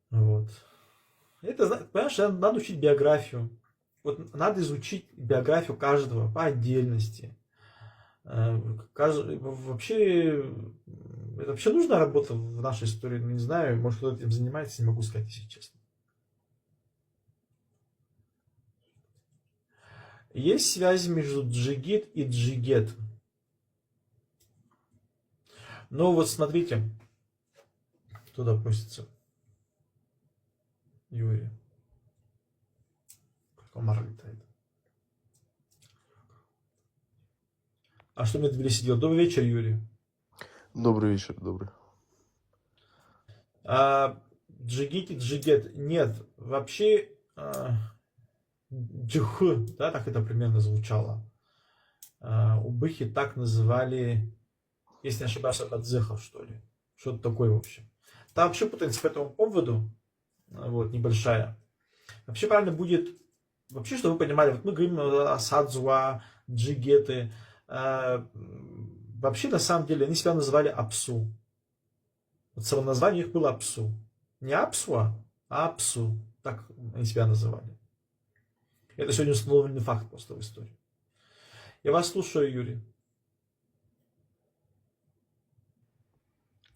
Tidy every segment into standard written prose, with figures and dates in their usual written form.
Вот. Понимаешь, надо учить биографию. Вот надо изучить биографию каждого по отдельности. Вообще, это вообще нужна работа в нашей истории? Ну, не знаю, может, кто-то этим занимается, не могу сказать, если честно. Есть связь между джигит и джигет. Ну вот смотрите, туда просится Юрий. Комар летает. А что мне Тбилиси делать? Добрый вечер, Юрий. Добрый вечер, добрый. Джигит и джигет. Нет, вообще джих, да, так это примерно звучало. Убыхи так называли, если не ошибаюсь, абадзехов, что ли. Что-то такое, в общем. Там вообще путаница по этому поводу, вот, небольшая. Вообще правильно будет, вообще, чтобы вы понимали, вот мы говорим о садзуа, джигеты. Вообще, на самом деле, они себя называли апсу. Вот само название их было апсу. Не апсуа, а апсу. Так они себя называли. Это сегодня установленный факт просто в истории. Я вас слушаю, Юрий.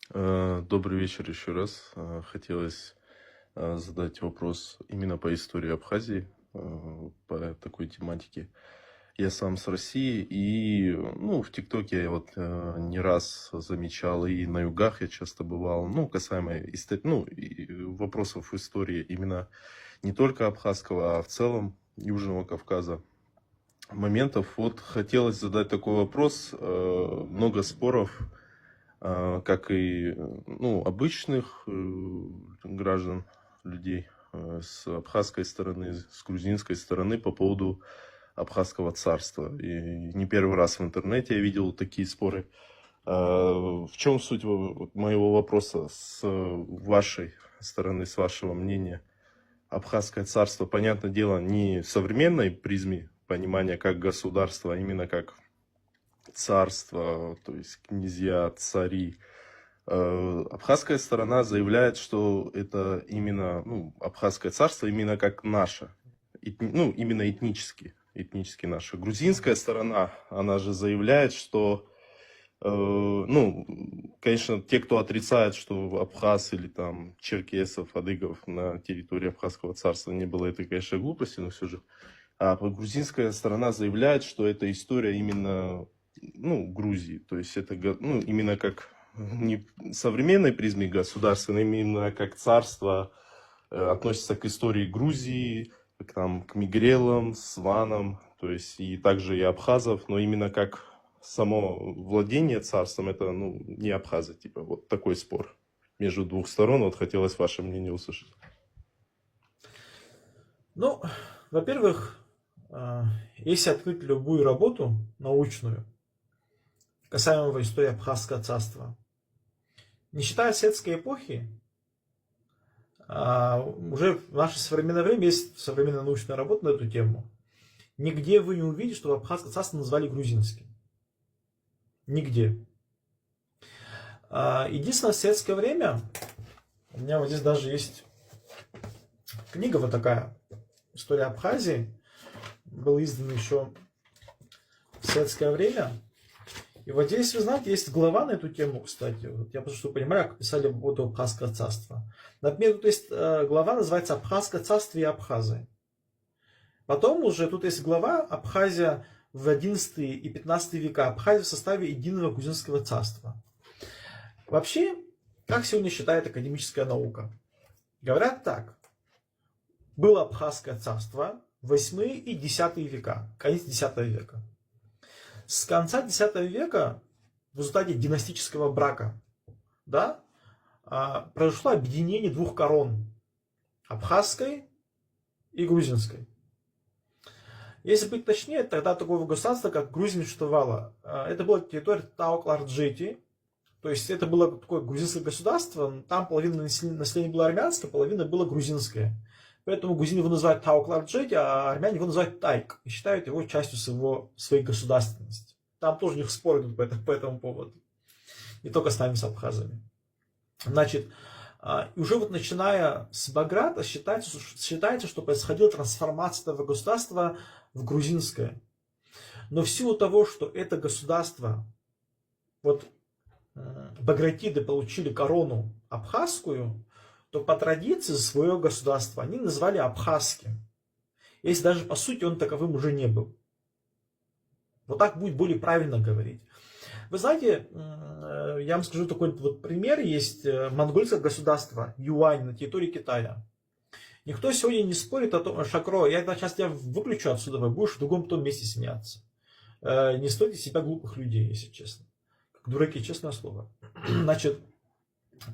Добрый вечер еще раз. Хотелось задать вопрос именно по истории Абхазии, по такой тематике. Я сам с России, и в ТикТоке я вот не раз замечал, и на югах я часто бывал, касаемо и вопросов истории именно не только абхазского, а в целом Южного Кавказа. Моментов. Вот хотелось задать такой вопрос. Много споров, как и обычных граждан, людей с абхазской стороны, с грузинской стороны по поводу Абхазского царства. И не первый раз в интернете я видел такие споры. В чем суть моего вопроса с вашей стороны, с вашего мнения? Абхазское царство, понятное дело, не в современной призме понимания как государство, а именно как царство, то есть князья, цари. Абхазская сторона заявляет, что это именно, Абхазское царство именно как наше, именно этнически наше. Грузинская сторона, она же заявляет, что, конечно, те, кто отрицает, что абхаз или там черкесов, адыгов на территории Абхазского царства не было, это, конечно, глупости, но все же. А грузинская сторона заявляет, что это история именно, Грузии. То есть это, именно как не современной призме государственной, именно как царство относится к истории Грузии, к мигрелам, сванам, то есть и также и абхазов, но именно как само владение царством, это не абхазы, типа вот такой спор между двух сторон. Вот хотелось ваше мнение услышать. Ну, во-первых, если открыть любую работу научную, касаемо истории Абхазского царства, не считая советской эпохи, уже в наше современное время есть современная научная работа на эту тему. Нигде вы не увидите, что Абхазское царство назвали грузинским. Нигде. Единственное, в советское время, у меня вот здесь даже есть книга вот такая, «История Абхазии», была издана еще в советское время. И вот здесь, вы знаете, есть глава на эту тему, кстати. Вот я просто что понимаю, как писали вот Абхазское царство. Например, тут есть глава, называется «Абхазское царство и Абхазы». Потом уже тут есть глава «Абхазия в XI и XV века. Абхазия в составе единого грузинского царства». Вообще, как сегодня считает академическая наука? Говорят так. Было Абхазское царство в VIII и X века, конец X века. С конца X века в результате династического брака, да, произошло объединение двух корон. Абхазской и грузинской. Если быть точнее, тогда такого государства, как Грузия, не существовало. Это была территория Таук-Ларджети. То есть это было такое грузинское государство. Там половина населения было армянское, половина было грузинское. Поэтому грузины его называют Таук-Ларджети, а армяне его называют Тайк. И считают его частью своей государственности. Там тоже у них споры идут по этому поводу. Не только с нами, с абхазами. Значит, И уже вот начиная с Баграта считается, что происходила трансформация этого государства в грузинское. Но в силу того, что это государство, вот багратиды получили корону абхазскую, то по традиции свое государство они назвали абхазским. Если даже по сути он таковым уже не был. Вот так будет более правильно говорить. Вы знаете, я вам скажу такой вот пример. Есть монгольское государство Юань на территории Китая. Никто сегодня не спорит о том, Шакро, сейчас тебя выключу отсюда, вы будешь в другом том месте смеяться. Не стойте себя глупых людей, если честно. Как дураки, честное слово. Значит,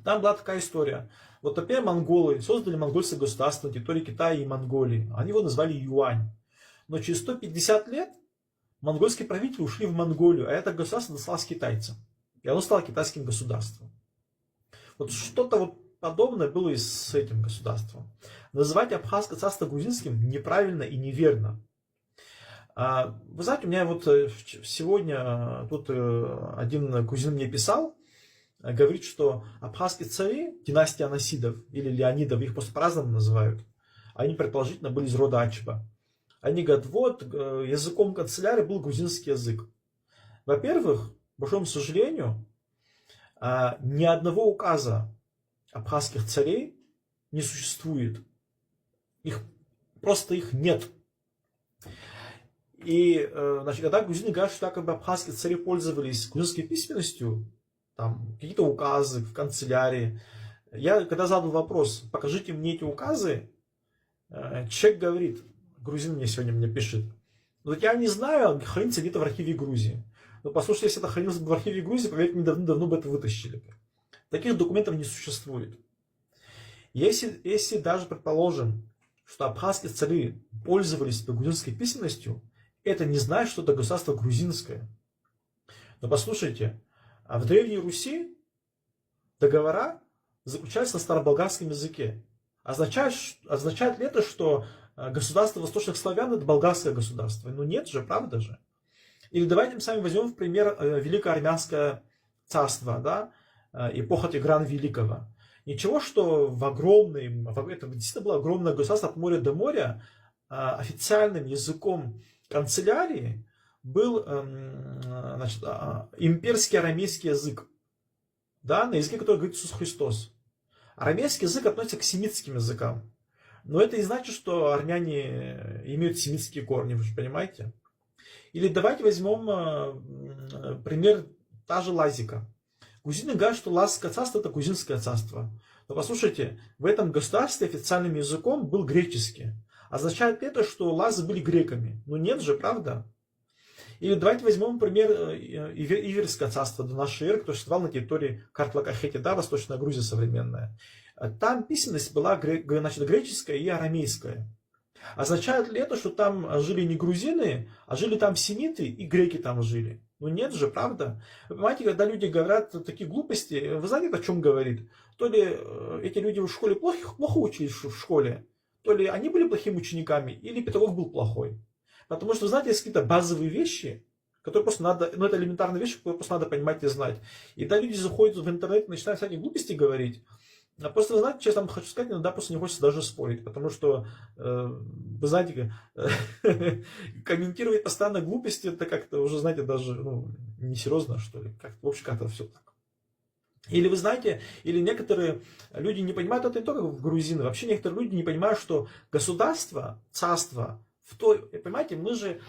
там была такая история. Вот теперь монголы создали монгольское государство на территории Китая и Монголии. Они его назвали Юань. Но через 150 лет монгольские правители ушли в Монголию, а это государство досталось китайцам. И оно стало китайским государством. Вот что-то вот подобное было и с этим государством. Называть абхазское царство грузинским неправильно и неверно. Вы знаете, у меня вот сегодня тут один грузин мне писал, говорит, что абхазские цари, династия Анасидов или Леонидов, их просто по-разному называют, они предположительно были из рода Ачба. Они говорят, вот языком канцелярии был грузинский язык. Во-первых, к большому сожалению, ни одного указа абхазских царей не существует. Просто их нет. И значит, когда грузины говорят, что якобы абхазские цари пользовались грузинской письменностью, там какие-то указы в канцелярии, я когда задал вопрос, покажите мне эти указы, человек говорит, грузин мне пишет, ну я не знаю, хранится где-то в архиве Грузии. Но послушайте, если это хранилось бы в архиве Грузии, поверьте мне, давно бы это вытащили. Таких документов не существует. Если даже предположим, что абхазские цари пользовались грузинской письменностью, это не значит, что это государство грузинское. Но послушайте, в Древней Руси договора заключались на староболгарском языке. Означает ли это, что государство восточных славян это болгарское государство? Ну нет же, правда же. Или давайте мы с вами возьмем в пример Великое Армянское царство, да, эпоха Тиграна Великого. Ничего, что это действительно было огромное государство от моря до моря, официальным языком канцелярии был значит, имперский арамейский язык, да, на языке, который говорит Иисус Христос. Арамейский язык относится к семитским языкам. Но это не значит, что армяне имеют семитские корни, вы же понимаете? Или давайте возьмем пример та же Лазика. Грузины говорят, что Лазское царство это грузинское царство. Но послушайте, в этом государстве официальным языком был греческий. Означает ли это, что лазы были греками? Ну нет же, правда? Или давайте возьмем пример Иверское царство до нашей эры, которое существовало на территории Картлакахети, да, Восточная Грузия современная. Там письменность была греческая и арамейская. Означает ли это, что там жили не грузины, а жили там семиты и греки там жили? Ну нет же, правда? Вы понимаете, когда люди говорят такие глупости, вы знаете, о чем говорит? То ли эти люди в школе плохо учились в школе, то ли они были плохими учениками, или педагог был плохой. Потому что, знаете, есть какие-то базовые вещи, которые просто надо, ну это элементарные вещи, которые просто надо понимать и знать. И когда люди заходят в интернет и начинают всякие глупости говорить, просто, вы знаете, честно вам хочу сказать, иногда просто не хочется даже спорить, потому что, вы знаете, комментировать постоянно глупости, это как-то уже, знаете, даже несерьезно, что ли. В общем, как-то все так. Или вы знаете, или некоторые люди не понимают, это не только грузины, вообще некоторые люди не понимают, что государство, царство, понимаете, мы же,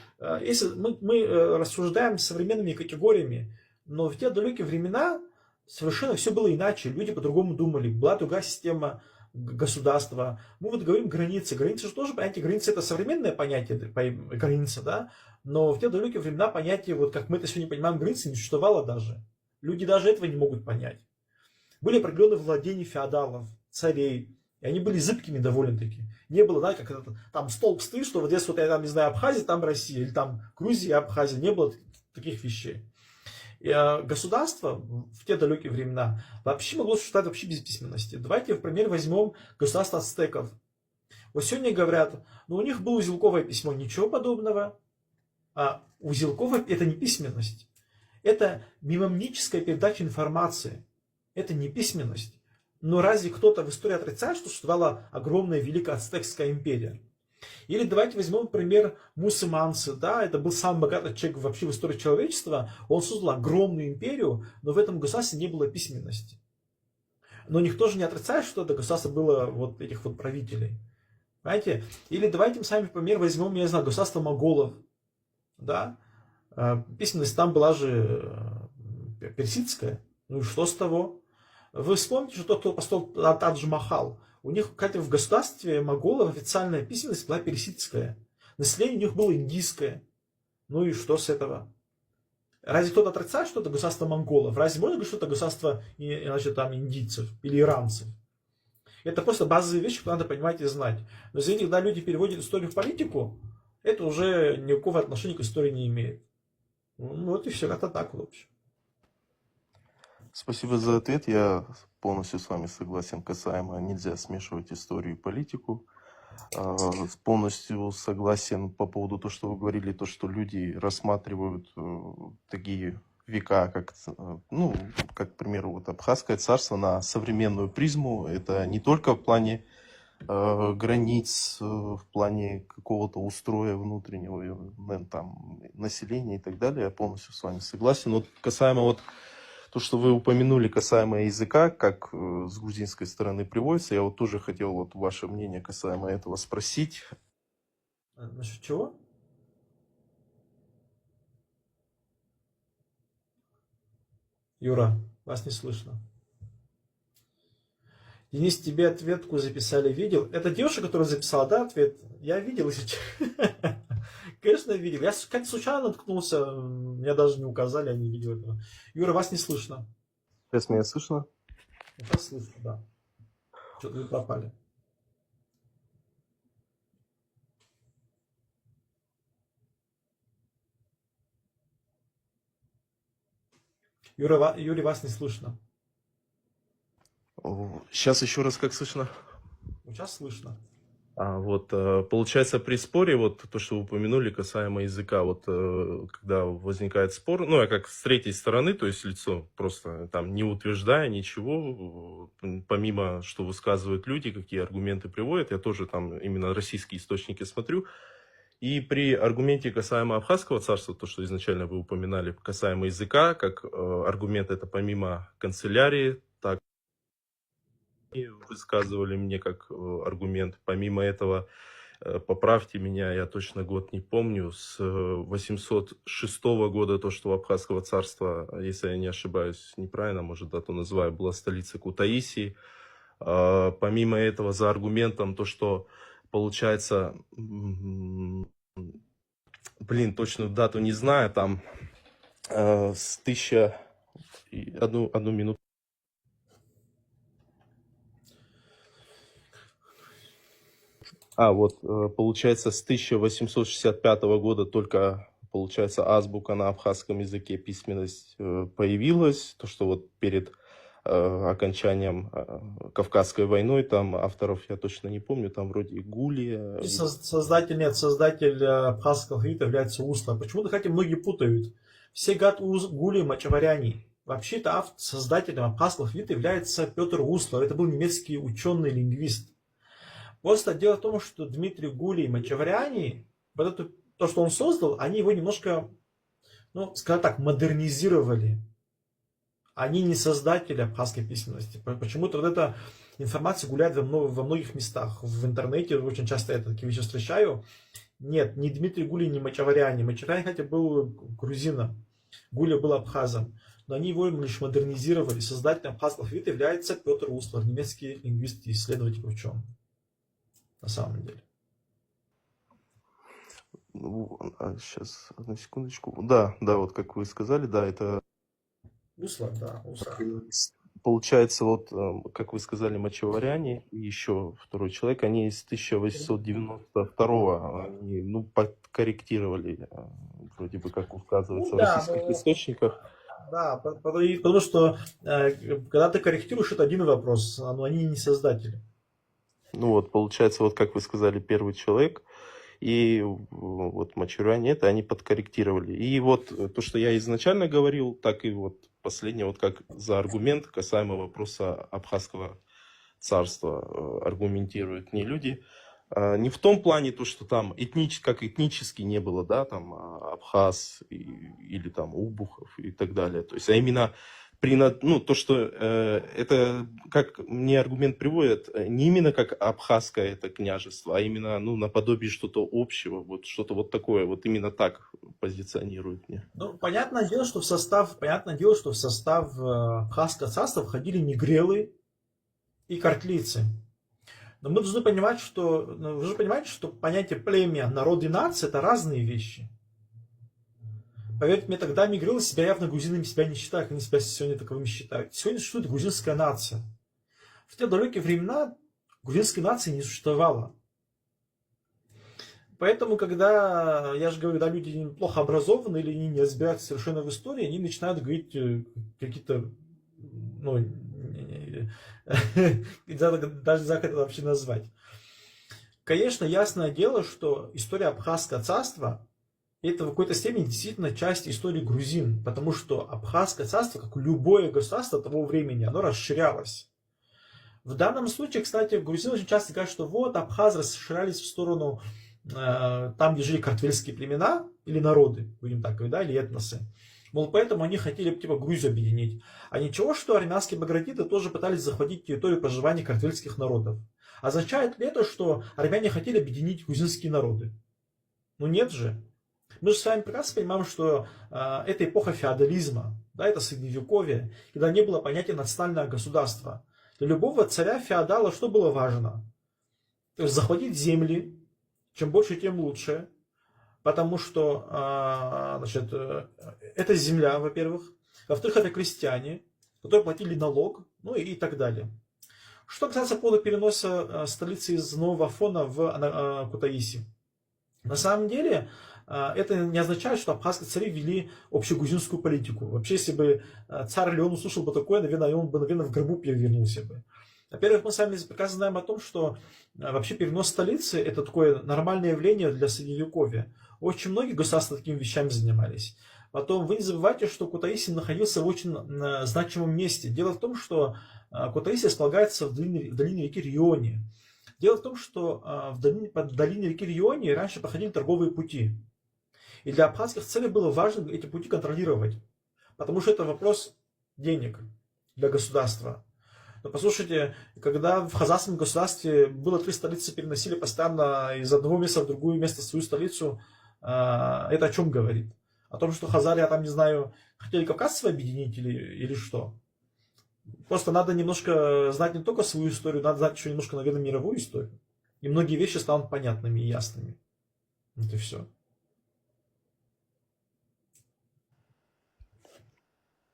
если мы рассуждаем современными категориями, но в те далекие времена совершенно все было иначе, люди по-другому думали, была другая система государства. Мы вот говорим границы. Границы же тоже, понятие границы это современное понятие, граница, да, но в те далекие времена понятие, вот как мы это сегодня понимаем, границы не существовало даже. Люди даже этого не могут понять. Были определенные владения феодалов, царей, и они были зыбкими довольно-таки. Не было, да, как это, там столб стоит, что вот здесь вот я там, не знаю, Абхазия, там Россия, или там Грузия, Абхазия. Не было таких вещей. И, государство в те далекие времена вообще могло существовать вообще без письменности. Давайте, в пример, возьмем государство ацтеков. Вот сегодня говорят, ну у них было узелковое письмо, ничего подобного. Узелковое это не письменность. Это мемомническая передача информации. Это не письменность. Но разве кто-то в истории отрицает, что существовала огромная великая ацтекская империя? Или давайте возьмем, например, Мусы Мансы, да, это был самый богатый человек вообще в истории человечества, он создал огромную империю, но в этом государстве не было письменности. Но никто же не отрицает, что это государство было вот этих вот правителей. Понимаете? Или давайте мы с вами, например, возьмем, я не знаю, государство монголов, да, письменность там была же персидская, ну и что с того? Вы вспомните, что тот, кто построил Тадж-Махал, у них, кстати, в государстве монголов официальная письменность была персидская. Население у них было индийское. Ну и что с этого? Разве кто-то отрицает, что это государство монголов? Разве можно говорить, что это государство, значит, там, индийцев или иранцев? Это просто базовые вещи, которые надо понимать и знать. Но извините, когда люди переводят историю в политику, это уже никакого отношения к истории не имеет. Ну вот и все, это так в общем. Спасибо за ответ. Я полностью с вами согласен касаемо нельзя смешивать историю и политику. Полностью согласен по поводу того, что вы говорили, то, что люди рассматривают такие века, как, ну, как, к примеру, вот Абхазское царство на современную призму. Это не только в плане границ, в плане какого-то устроя внутреннего, там, населения и так далее. Я полностью с вами согласен. Вот касаемо вот то, что вы упомянули касаемо языка, как с грузинской стороны приводится, я вот тоже хотел вот ваше мнение касаемо этого спросить. Насчет чего? Юра, вас не слышно. Денис, тебе ответку записали, видел? Это девушка, которая записала, да, ответ? Я видел, если честно. Конечно, видел. Я как случайно наткнулся, меня даже не указали, я не видел этого. Юра, вас не слышно. Сейчас меня слышно? Сейчас слышно, да. Что-то вы пропали. Юрий, вас не слышно. Сейчас еще раз как слышно? Сейчас слышно. Вот, получается, при споре, вот то, что вы упомянули касаемо языка, вот когда возникает спор, ну, я как с третьей стороны, то есть лицо, просто там не утверждая ничего, помимо, что высказывают люди, какие аргументы приводят, я тоже там именно российские источники смотрю. И при аргументе касаемо Абхазского царства, то, что изначально вы упоминали, касаемо языка, как аргумент это помимо канцелярии, так и высказывали мне как аргумент. Помимо этого, поправьте меня, я точно год не помню, с 806 года, то, что у Абхазского царства, если я не ошибаюсь, неправильно, может, дату называю, была столица Кутаиси. Помимо этого, за аргументом, то, что получается, точную дату не знаю, там с 1000... Одну минуту. Вот, получается, с 1865 года только, получается, азбука на абхазском языке, письменность появилась. То, что вот перед окончанием Кавказской войной, там авторов я точно не помню, там вроде Гулия. Создатель абхазского алфавита является Усла. Почему-то, кстати, многие путают. Все говорят Гулий Мачаваряни. Вообще-то создателем абхазского алфавита является Петр Услов. Это был немецкий ученый-лингвист. Просто дело в том, что Дмитрий Гулий и Мачаваряни, вот это, то, что он создал, они его немножко, ну, скажем так, модернизировали. Они не создатели абхазской письменности. Почему-то вот эта информация гуляет во многих местах. В интернете очень часто я такие вещи встречаю. Нет, ни Дмитрий Гулий, ни Мачаваряни. Мачаваряни, хотя был грузином, Гулия был абхазом. Но они его лишь модернизировали. Создателем абхазского алфавита является Петр Услов, немецкий лингвист и исследователь, ученый. На самом деле. Ну, сейчас, одну секундочку. Да, вот как вы сказали, да, это... Услов, да, Услов. Получается, вот, как вы сказали, Мачаваряне и еще второй человек, они с 1892-го, они, ну, подкорректировали, вроде бы, как указывается в российских источниках. Да, потому что, когда ты корректируешь, это один вопрос, но они не создатели. Ну вот, получается, вот как вы сказали, первый человек, и вот Мачаваряне, это они подкорректировали. И вот то, что я изначально говорил, так и вот последнее, вот как за аргумент касаемо вопроса абхазского царства, аргументируют мне люди. Не в том плане, то, что там как этнически не было, да, там абхаз или там убухов и так далее. То есть, а именно то, что это, как мне аргумент приводят, не именно как абхазское это княжество, а именно, наподобие что-то общего, вот что-то вот такое, вот именно так позиционируют мне. Ну, понятное дело, что в состав Абхазского царства входили негрелы и картлийцы. Но мы должны понимать, что понятие племя, народ и нация — это разные вещи. Поверьте мне, тогда негрелы себя явно грузинами себя не считают, они себя сегодня таковыми считают. Сегодня существует грузинская нация. В те далекие времена грузинской нации не существовало. Поэтому, когда, я же говорю, когда люди плохо образованы или они не разбираются совершенно в истории, они начинают говорить какие-то, даже не знаю, как это вообще назвать. Конечно, ясное дело, что история Абхазского царства — это в какой-то степени действительно часть истории грузин, потому что Абхазское царство, как любое государство того времени, оно расширялось. В данном случае, кстати, грузины очень часто говорят, что вот абхазы расширялись в сторону там, где жили картвельские племена или народы, будем так говорить, да, или этносы. Мол, поэтому они хотели типа Грузию объединить. А ничего, что армянские багратиты тоже пытались захватить территорию проживания картвельских народов. Означает ли это, что армяне хотели объединить грузинские народы? Ну нет же. Мы же с вами прекрасно понимаем, что это эпоха феодализма, да, это средневековье, когда не было понятия национального государства. Для любого царя-феодала что было важно? То есть захватить земли, чем больше, тем лучше. Потому что это земля, во-первых. Во-вторых, это крестьяне, которые платили налог, ну и так далее. Что касается по поводу переноса столицы из Нового Афона в Кутаиси. На самом деле, это не означает, что абхазские цари вели общегрузинскую политику. Вообще, если бы царь Леон услышал бы такое, наверное, он бы, в гробу перевернулся бы. Во-первых, мы с вами прекрасно знаем о том, что вообще перенос столицы — это такое нормальное явление для Средневековья. Очень многие государства такими вещами занимались. Потом вы не забывайте, что Кутаиси находился в очень значимом месте. Дело в том, что Кутаиси располагается в долине реки Риони. Дело в том, что в долине реки Риони раньше проходили торговые пути. И для абхазских целей было важно эти пути контролировать. Потому что это вопрос денег для государства. Но послушайте, когда в хазарском государстве было 3 столицы, переносили постоянно из одного места в другое место свою столицу, это о чем говорит? О том, что хазары, я там не знаю, хотели Кавказ свой объединить или что? Просто надо немножко знать не только свою историю, надо знать еще немножко, наверное, мировую историю. И многие вещи станут понятными и ясными. Вот и все.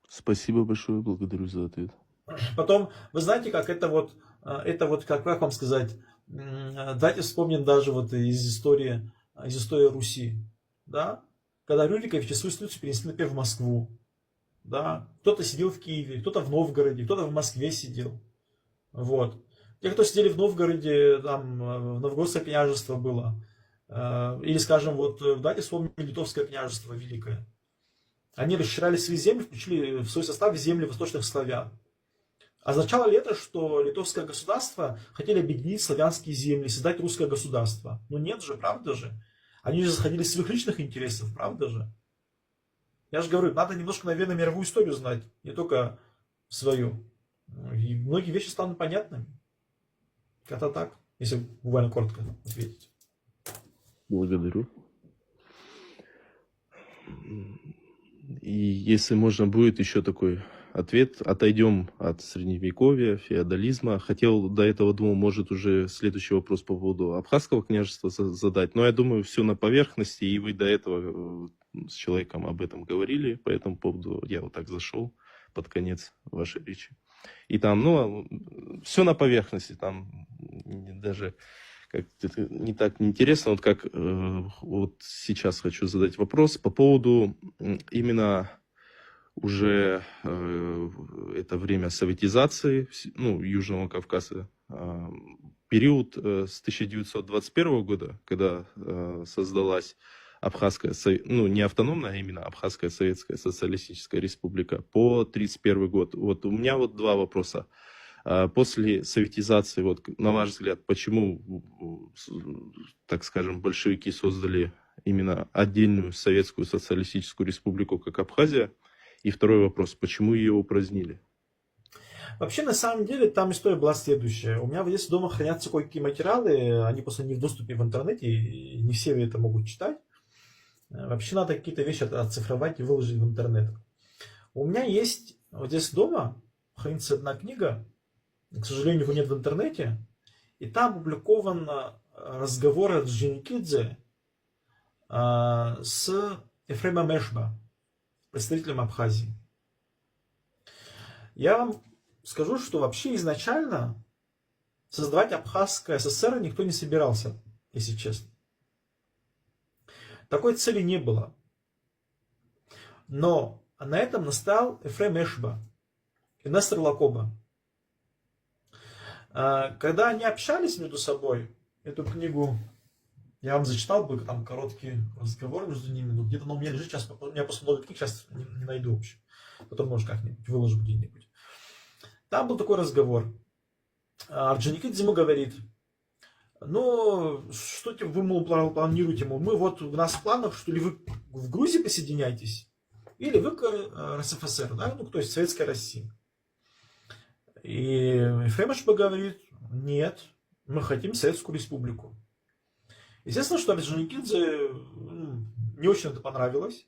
Спасибо большое, благодарю за ответ. Потом, вы знаете, как как вам сказать, давайте вспомним даже вот из истории Руси, да, когда Рюриковичи свою столицу перенесли, например, в Москву, да, кто-то сидел в Киеве, кто-то в Новгороде, кто-то в Москве сидел, вот. Те, кто сидели в Новгороде, там, Новгородское княжество было, или, скажем, вот, давайте вспомним Литовское княжество Великое. Они расширяли свои земли, включили в свой состав земли восточных славян. Означало ли это, что литовское государство хотели объединить славянские земли, создать русское государство? Ну нет же, правда же? Они же заходили из своих личных интересов, правда же? Я же говорю, надо немножко, наверное, мировую историю знать, не только свою. И многие вещи станут понятными. Как-то так, если буквально коротко ответить. Благодарю. И если можно будет еще такой ответ, отойдем от средневековья, феодализма. Хотел до этого, думал, может уже следующий вопрос по поводу Абхазского княжества задать, но я думаю, все на поверхности, и вы до этого с человеком об этом говорили, по этому поводу я вот так зашел под конец вашей речи. И там, все на поверхности, там даже как-то не так интересно, вот как вот сейчас хочу задать вопрос по поводу именно уже это время советизации, Южного Кавказа, период с 1921 года, когда создалась Абхазская, не автономная, а именно Абхазская Советская Социалистическая Республика, по 1931 год. Вот у меня вот 2 вопроса. После советизации, вот, на ваш взгляд, почему, так скажем, большевики создали именно отдельную советскую социалистическую республику, как Абхазия? И второй вопрос, почему ее упразднили? Вообще, на самом деле, там история была следующая. У меня в детстве дома хранятся кое-какие материалы, они просто не в доступе в интернете, и не все это могут читать. Вообще надо какие-то вещи оцифровать и выложить в интернет. У меня есть вот здесь дома хранится одна книга, к сожалению, его нет в интернете, и там опубликован разговор Орджоникидзе с Ефремом Эшба, представителем Абхазии. Я вам скажу, что вообще изначально создавать Абхазское СССР никто не собирался, если честно. Такой цели не было. Но на этом настал Ефрем Эшба и Нестор Лакоба. Когда они общались между собой, эту книгу я вам зачитал бы, там короткий разговор между ними, но где-то у меня лежит, сейчас, у меня просто много книг, сейчас не найду вообще. Потом, может, как-нибудь выложу где-нибудь. Там был такой разговор. Орджоникидзе ему говорит: ну, что вы, мол, планируете? Мол, мы вот, у нас в планах, что ли вы в Грузии присоединяетесь, или вы к РСФСР, да? Ну, то есть Советская Россия. И Ефрем Эшба говорит: нет, мы хотим Советскую Республику. Естественно, что Орджоникидзе не очень это понравилось.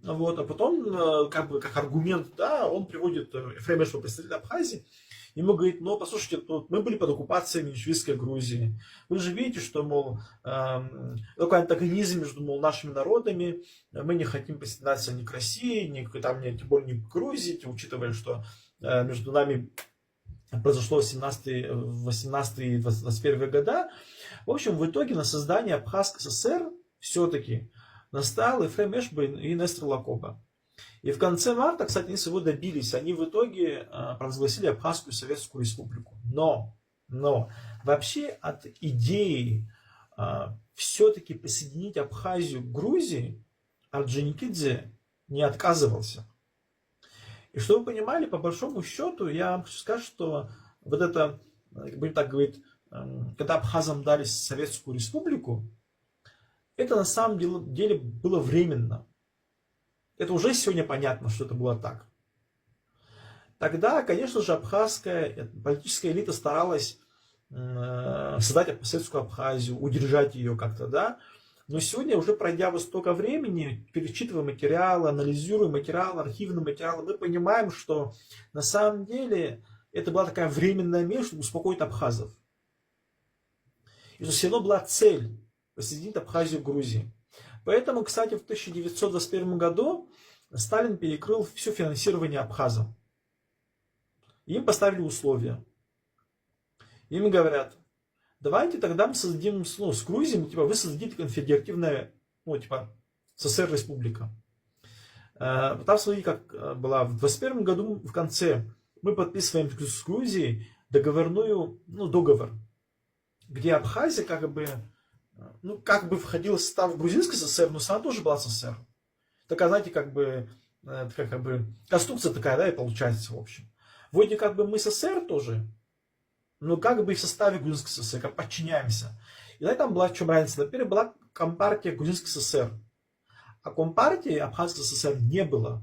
Вот, а потом, как бы, как аргумент, да, он приводит Ефрема Эшба, представителя Абхазии, ему говорит: ну, послушайте, мы были под оккупацией меньшевистской Грузии. Вы же видите, что, мол, такой антагонизм между, мол, нашими народами. Мы не хотим присоединяться ни к России, ни к, там, тем более ни к Грузии, учитывая, что между нами произошло в 18 и 21 года. В общем, в итоге на создание Абхазской ССР все-таки настал Ефрем Эшба и Нестор Лакоба. И в конце марта, кстати, они своего добились. Они в итоге провозгласили Абхазскую Советскую Республику. Но вообще от идеи все-таки присоединить Абхазию к Грузии Орджоникидзе не отказывался. И чтобы вы понимали, по большому счету, я вам хочу сказать, что вот это, будем так говорить, когда абхазам дали Советскую Республику, это на самом деле было временно. Это уже сегодня понятно, что это было так. Тогда, конечно же, абхазская политическая элита старалась создать советскую Абхазию, удержать ее как-то, да. Но сегодня, уже пройдя столько времени, перечитывая материалы, анализируя материалы, архивные материалы, мы понимаем, что на самом деле это была такая временная мера, чтобы успокоить абхазов. И что все равно была цель присоединить Абхазию к Грузии. Поэтому, кстати, в 1921 году Сталин перекрыл все финансирование абхазов. Им поставили условия. Им говорят: давайте тогда мы создадим, с Грузией, типа, вы создадите конфедеративная, СССР республика. Там, смотрите, как была. В 21 году в конце мы подписываем с Грузией договор, где Абхазия как бы входила в состав Грузинской ССР, но сама тоже была СССР. Такая, знаете, как бы конструкция такая, да, и получается, в общем. Вроде как бы мы СССР тоже, но как бы и в составе Грузинской ССР, как подчиняемся. И там была в чем разница. Во-первых, была Компартия Грузинской ССР, а Компартии Абхазской ССР не было.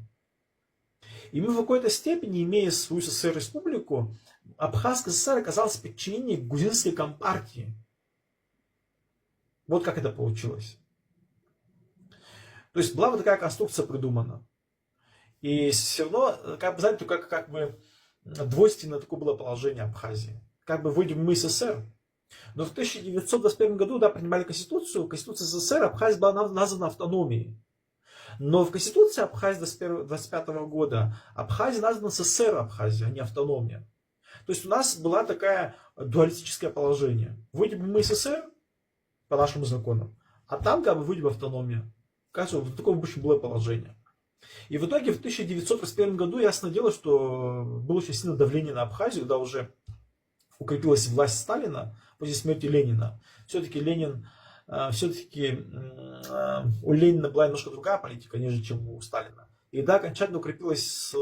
И мы в какой-то степени, имея свою СССР-республику, Абхазская ССР оказалась в подчинении Грузинской Компартии. Вот как это получилось. То есть была вот такая конструкция придумана. И все равно, знаете, как бы двойственное такое было положение Абхазии. Как бы вроде бы мы СССР. Но в 1921 году, да, принимали Конституцию. Конституция СССР, Абхазия была названа автономией. Но в Конституции Абхазии 1925 года Абхазия названа СССР Абхазия, а не автономия. То есть у нас было такое дуалистическое положение. Вроде бы мы СССР, по нашим законам, а там как бы вроде бы автономия. Кажется, вот такое обычно было положение. И в итоге в 1921 году ясно дело, что было очень сильное давление на Абхазию, когда уже укрепилась власть Сталина после смерти Ленина. Все-таки у Ленина была немножко другая политика, нежели чем у Сталина. и да, окончательно укрепилась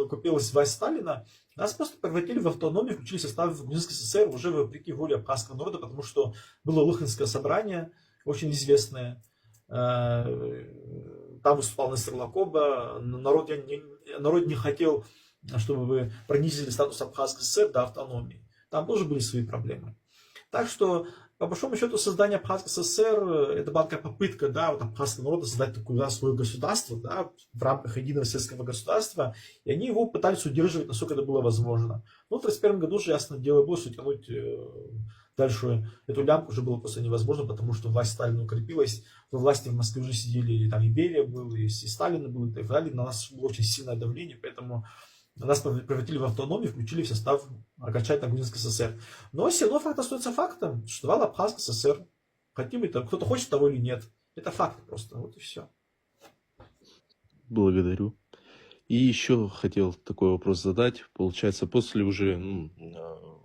власть Сталина, нас просто превратили в автономию, включили в состав Грузинской ССР уже вопреки воле абхазского народа, потому что было Лухинское собрание, очень известное. Там выступал Насыр Лакоба. Народ не хотел, чтобы вы пронизили статус Абхазской ССР до автономии. Там тоже были свои проблемы. Так что, по большому счету, создание Абхазской ССР, это была такая попытка, да, вот абхазского народа создать такое, да, свое государство, да, в рамках единого советского государства, и они его пытались удерживать, насколько это было возможно. Но в 1931 году же, ясно дело, было, что тянуть дальше эту лямку уже было просто невозможно, потому что власть Сталина укрепилась, во власти в Москве уже сидели, и там и Берия был, и Сталин был, и так далее, на нас было очень сильное давление, поэтому нас превратили в автономию, включили в состав окончательно Грузинской ССР. Но все равно факт остается фактом. Существовала Абхазская ССР. Хотим это, кто-то хочет того или нет. Это факт просто. Вот и все. Благодарю. И еще хотел такой вопрос задать. Получается, после уже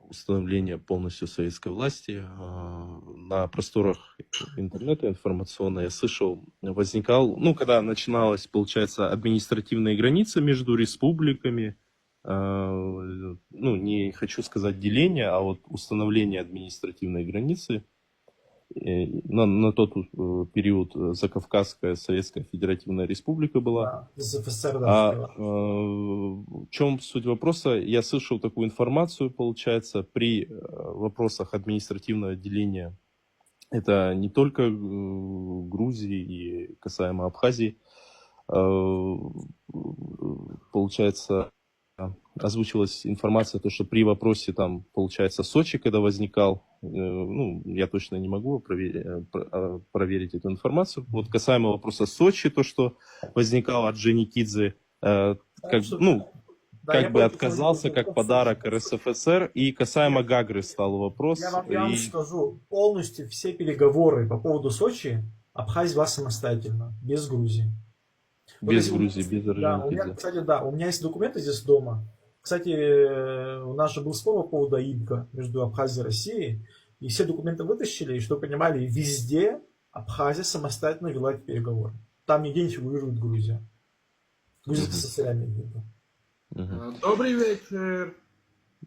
установления полностью советской власти на просторах интернета информационно я слышал, возникал, когда начиналась, получается, административная граница между республиками, не хочу сказать деление, а вот установление административной границы. На тот период Закавказская Советская Федеративная Республика была. Да, СССР, в чем суть вопроса? Я слышал такую информацию, получается, при вопросах административного деления, это не только Грузии и касаемо Абхазии, получается, озвучилась информация, то, что при вопросе, там, получается, Сочи, когда возникал, я точно не могу проверить эту информацию. Вот касаемо вопроса Сочи, то, что возникало от Дженикидзе, отказался как подарок РСФСР, и касаемо Гагры стал вопрос. Я вам скажу, полностью все переговоры по поводу Сочи Абхазия была самостоятельно, без Грузии. Без Грузии, без Орджоникидзе. Кстати, да, у меня есть документы здесь дома. Кстати, у нас же был спор по поводу АИБКа между Абхазией и Россией. И все документы вытащили, и чтобы вы понимали, везде Абхазия самостоятельно вела эти переговоры. Там нигде не фигурирует Грузия. Грузия с СССР имеет в виду. Добрый вечер.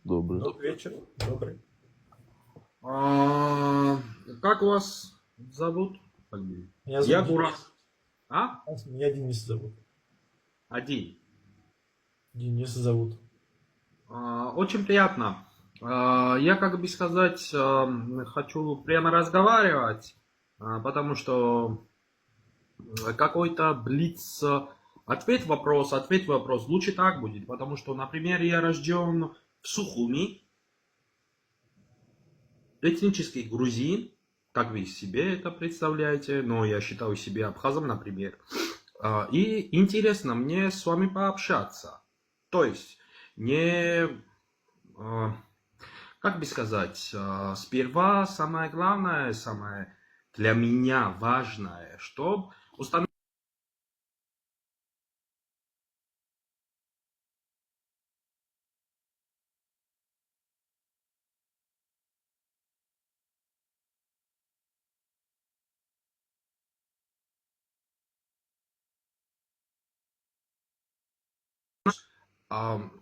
Добрый вечер. Добрый. Как вас зовут? Я Гурас. Меня Денис зовут. Денис зовут. Очень приятно. Я, как бы сказать, хочу прямо разговаривать, потому что какой-то блиц... Ответ-вопрос. Лучше так будет, потому что, например, я рожден в Сухуми, этнический грузин, как вы себе это представляете, но я считаю себя абхазом, например. И интересно мне с вами пообщаться. То есть, как бы сказать, сперва самое главное, самое для меня важное, чтобы установить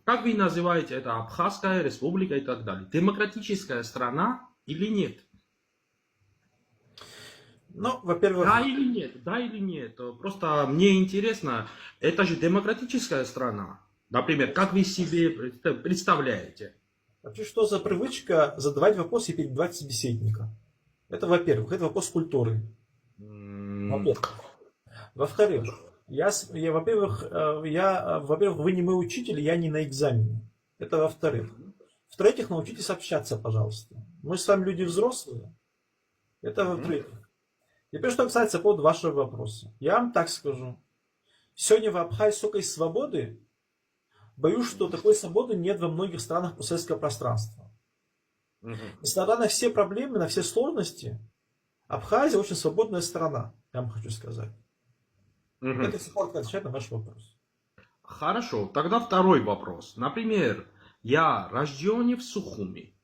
как вы называете это, Абхазская республика и так далее? Демократическая страна или нет? Во-первых... Да или нет? Просто мне интересно, это же демократическая страна. Например, как вы себе представляете? Вообще, что за привычка задавать вопросы и перебивать собеседника? Это во-первых. Это вопрос культуры. Во-вторых, во-первых, вы не мой учитель, я не на экзамене. Это во-вторых. В-третьих, научитесь общаться, пожалуйста. Мы с вами люди взрослые. Это во-третьих. Теперь, что касается по поводу вашего вопроса. Я вам так скажу. Сегодня в Абхазии столько есть свободы. Боюсь, что такой свободы нет во многих странах постсоветского пространства. Несмотря на все проблемы, на все сложности, Абхазия очень свободная страна, я вам хочу сказать. Это коротко отвечает на ваш вопрос. Хорошо, тогда второй вопрос. Например, я рожден в Сухуми.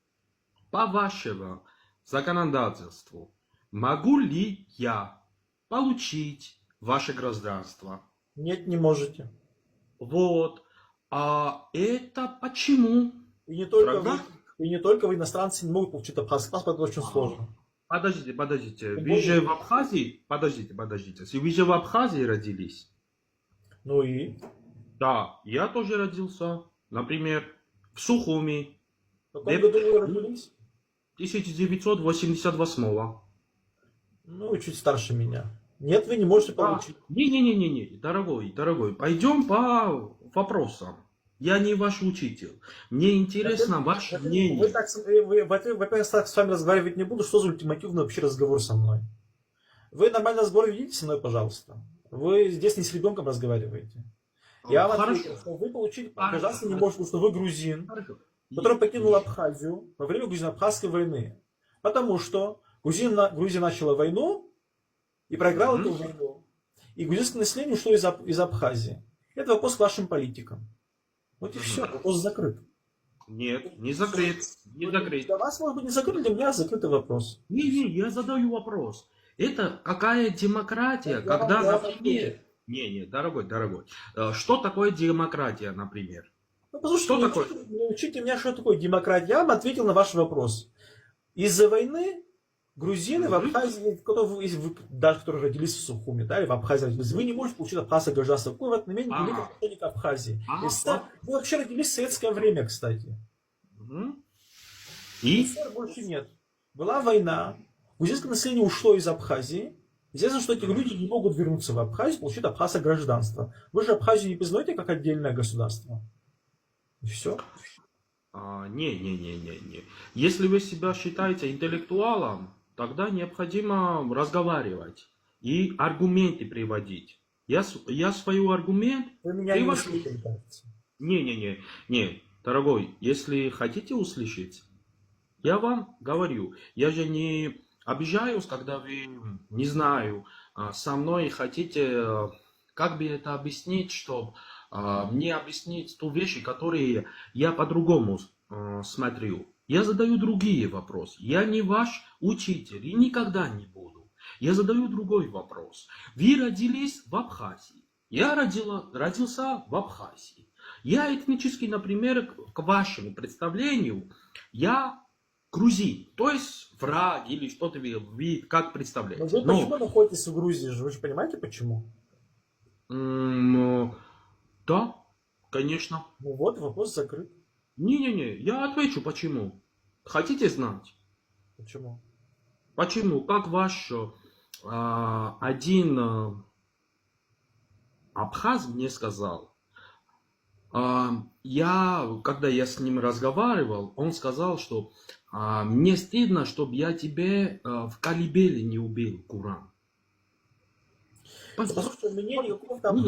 По вашему законодательству, могу ли я получить ваше гражданство? Нет, не можете. Вот. А это почему? И не только Правда? вы, и не только вы, иностранцы, не могут получить абхазский паспорт, это очень сложно. Подождите. Тем Вы более- же в Абхазии... Подождите. Вы же в Абхазии родились? Ну и? Да, я тоже родился. Например, в Сухуми. В каком году вы родились? 1988. Ну, вы чуть старше меня. Нет, вы не можете получить. Не, дорогой, пойдем по вопросам. Я не ваш учитель. Мне интересно ваше Вы мнение. так, во-первых, так с вами разговаривать не буду. Что за ультимативный вообще разговор со мной? Вы нормальный разговор ведите со мной, пожалуйста. Вы здесь не с ребенком разговариваете. Я вам Хорошо. ответил, что вы получить Хорошо. гражданство не можете, потому что вы грузин, Хорошо. который покинул Абхазию во время грузино-абхазской войны. Потому что Грузия начала войну и проиграла эту войну. И грузинское население ушло из Абхазии. Это вопрос к вашим политикам. Вот и все, вопрос закрыт. Нет, не закрыт. Не закрыт. Для вас, может быть, не закрыт, для меня закрытый вопрос. Не, я задаю вопрос. Это какая демократия, Я когда, вам например... Не, дорогой. Что такое демократия, например? Ну, послушайте, Что не такое? не учите меня, что такое демократия. Я вам ответил на ваш вопрос. Из-за войны грузины в Абхазии, даже которые родились в Сухуми, да, или в Абхазии родились, вы не можете получить абхазское гражданство. Какое вы имеете отношение к Абхазии? Вы вообще родились в советское время, кстати. И? СССР больше нет. Была война, грузинское население ушло из Абхазии. Известно, что эти люди не могут вернуться в Абхазию, получить абхазское гражданство. Вы же Абхазию не признаете как отдельное государство. И все. Не. Если вы себя считаете интеллектуалом, тогда необходимо разговаривать и аргументы приводить. Я свой аргумент Вы меня не привожу. услышали, кажется. Не, дорогой, если хотите услышать, я вам говорю, я же не обижаюсь, когда вы, не знаю, со мной хотите, как бы это объяснить, чтобы мне объяснить ту вещи, которые я по-другому смотрю. Я задаю другие вопросы. Я не ваш учитель и никогда не буду. Я задаю другой вопрос. Вы родились в Абхазии. Я родился в Абхазии. Я этнически, например, к вашему представлению, я грузин, то есть враг или что-то вы как представляете. Но вы почему находитесь в Грузии? Вы же понимаете почему? Да, конечно. Ну вот, вопрос закрыт. Не, я отвечу почему. Хотите знать? Почему? Почему? Как ваш один абхаз мне сказал, когда я с ним разговаривал, он сказал, что мне стыдно, чтобы я тебе в колыбели не убил Куран. Послушайте, мне никакого там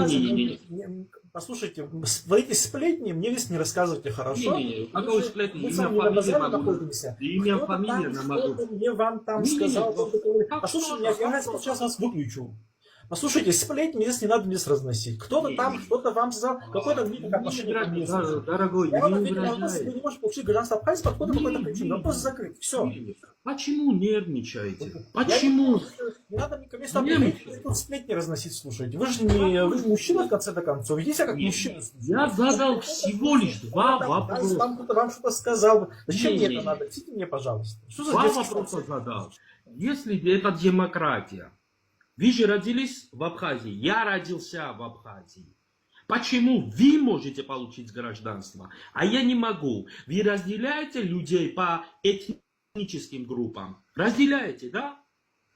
послушайте, эти сплетни мне здесь не рассказывайте, хорошо? Какой сплетни? Мы с вами на базаре находимся. Имя, фамилия Кто-то могу. что-то мне вам там сказал. Послушайте, я сейчас вас выключу. Послушайте, сплетни здесь не надо здесь разносить. Кто-то там что-то вам сказал, какой-то длинный отношение. Дорогой, Я вам не ответил на вопрос, угрожай. вы не можете получить гражданство Абхазии по какой-то причине. Вопрос закрыт. Все. Почему нервничаете? Почему? Не надо мне конечно, сплетни разносить, слушайте. Вы же не мужчина, в конце концов. Ведите себя как мужчина. Я задал всего лишь два вопроса. Там кто-то вам что-то сказал. Зачем мне Не. это надо? Объясните мне, пожалуйста. Что за Два детский вопроса сад? задал. Если это демократия, вы же родились в Абхазии, я родился в Абхазии. Почему вы можете получить гражданство, а я не могу? Вы разделяете людей по этническим группам? Разделяете, да?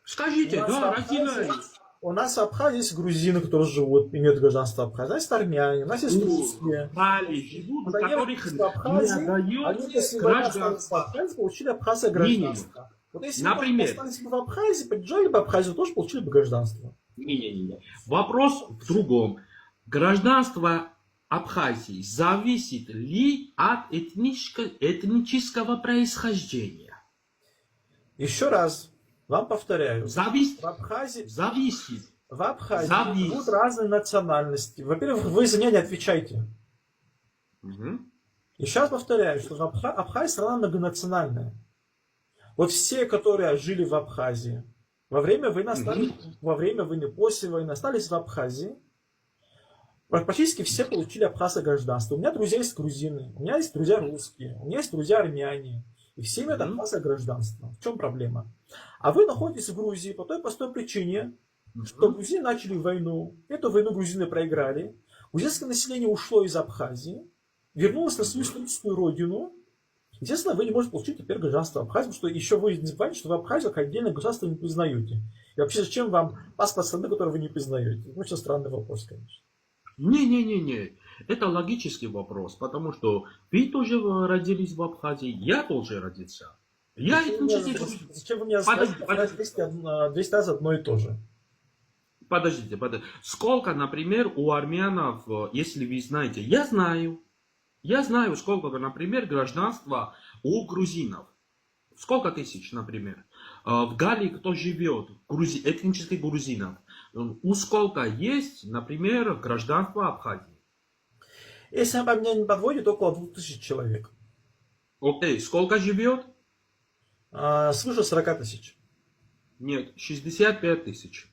Скажите, да, разделяете. У нас в Абхазии есть грузины, которые живут, имеют гражданство Абхазии. У нас есть армяне, у нас есть русские. Мали живут, у Надоело которых в не Абхазии, они, дают если бы остались в гражданство. Абхазии, получили абхазское гражданство. Вот если Например. бы остались бы в Абхазии, поддержали бы Абхазию, тоже получили бы гражданство. Не. Вопрос в другом. Гражданство Абхазии зависит ли от этнического происхождения? Еще раз вам повторяю. Зависит. В Абхазии Зависит. будут разные национальности. Во-первых, вы за меня не отвечайте. И сейчас повторяю, что Абхазия страна многонациональная. Вот все, которые жили в Абхазии, во время войны, после войны остались в Абхазии, Практически все получили абхазское гражданство. У меня друзья есть грузины, у меня есть друзья русские, у меня есть друзья армяне. И все имеют абхазское гражданство. В чем проблема? А вы находитесь в Грузии по той простой причине, что грузины начали войну. Эту войну грузины проиграли. Грузинское население ушло из Абхазии, вернулось на свою историческую родину. Естественно, вы не можете получить теперь гражданство Абхазии, потому что еще вы не забывайте, что вы Абхазию как отдельное государство не признаете. И вообще, зачем вам паспорт страны, которую вы не признаете? Очень странный вопрос, конечно. Не-не-не-не, это логический вопрос, потому что вы тоже родились в Абхазии, я тоже родился. Я этнический грузин. Зачем вы меня спрашиваете 200 раз одно и то же? Подождите. Сколько, например, у армянов, если вы знаете, я знаю, сколько, например, гражданства у грузинов. Сколько тысяч, например. В Галлии кто живет, этнических грузинов. У сколько есть, например, гражданство Абхазии. Если меня не подводит, около 2000 человек. Окей, сколько живет? Свыше 40 тысяч. Нет, 65 тысяч.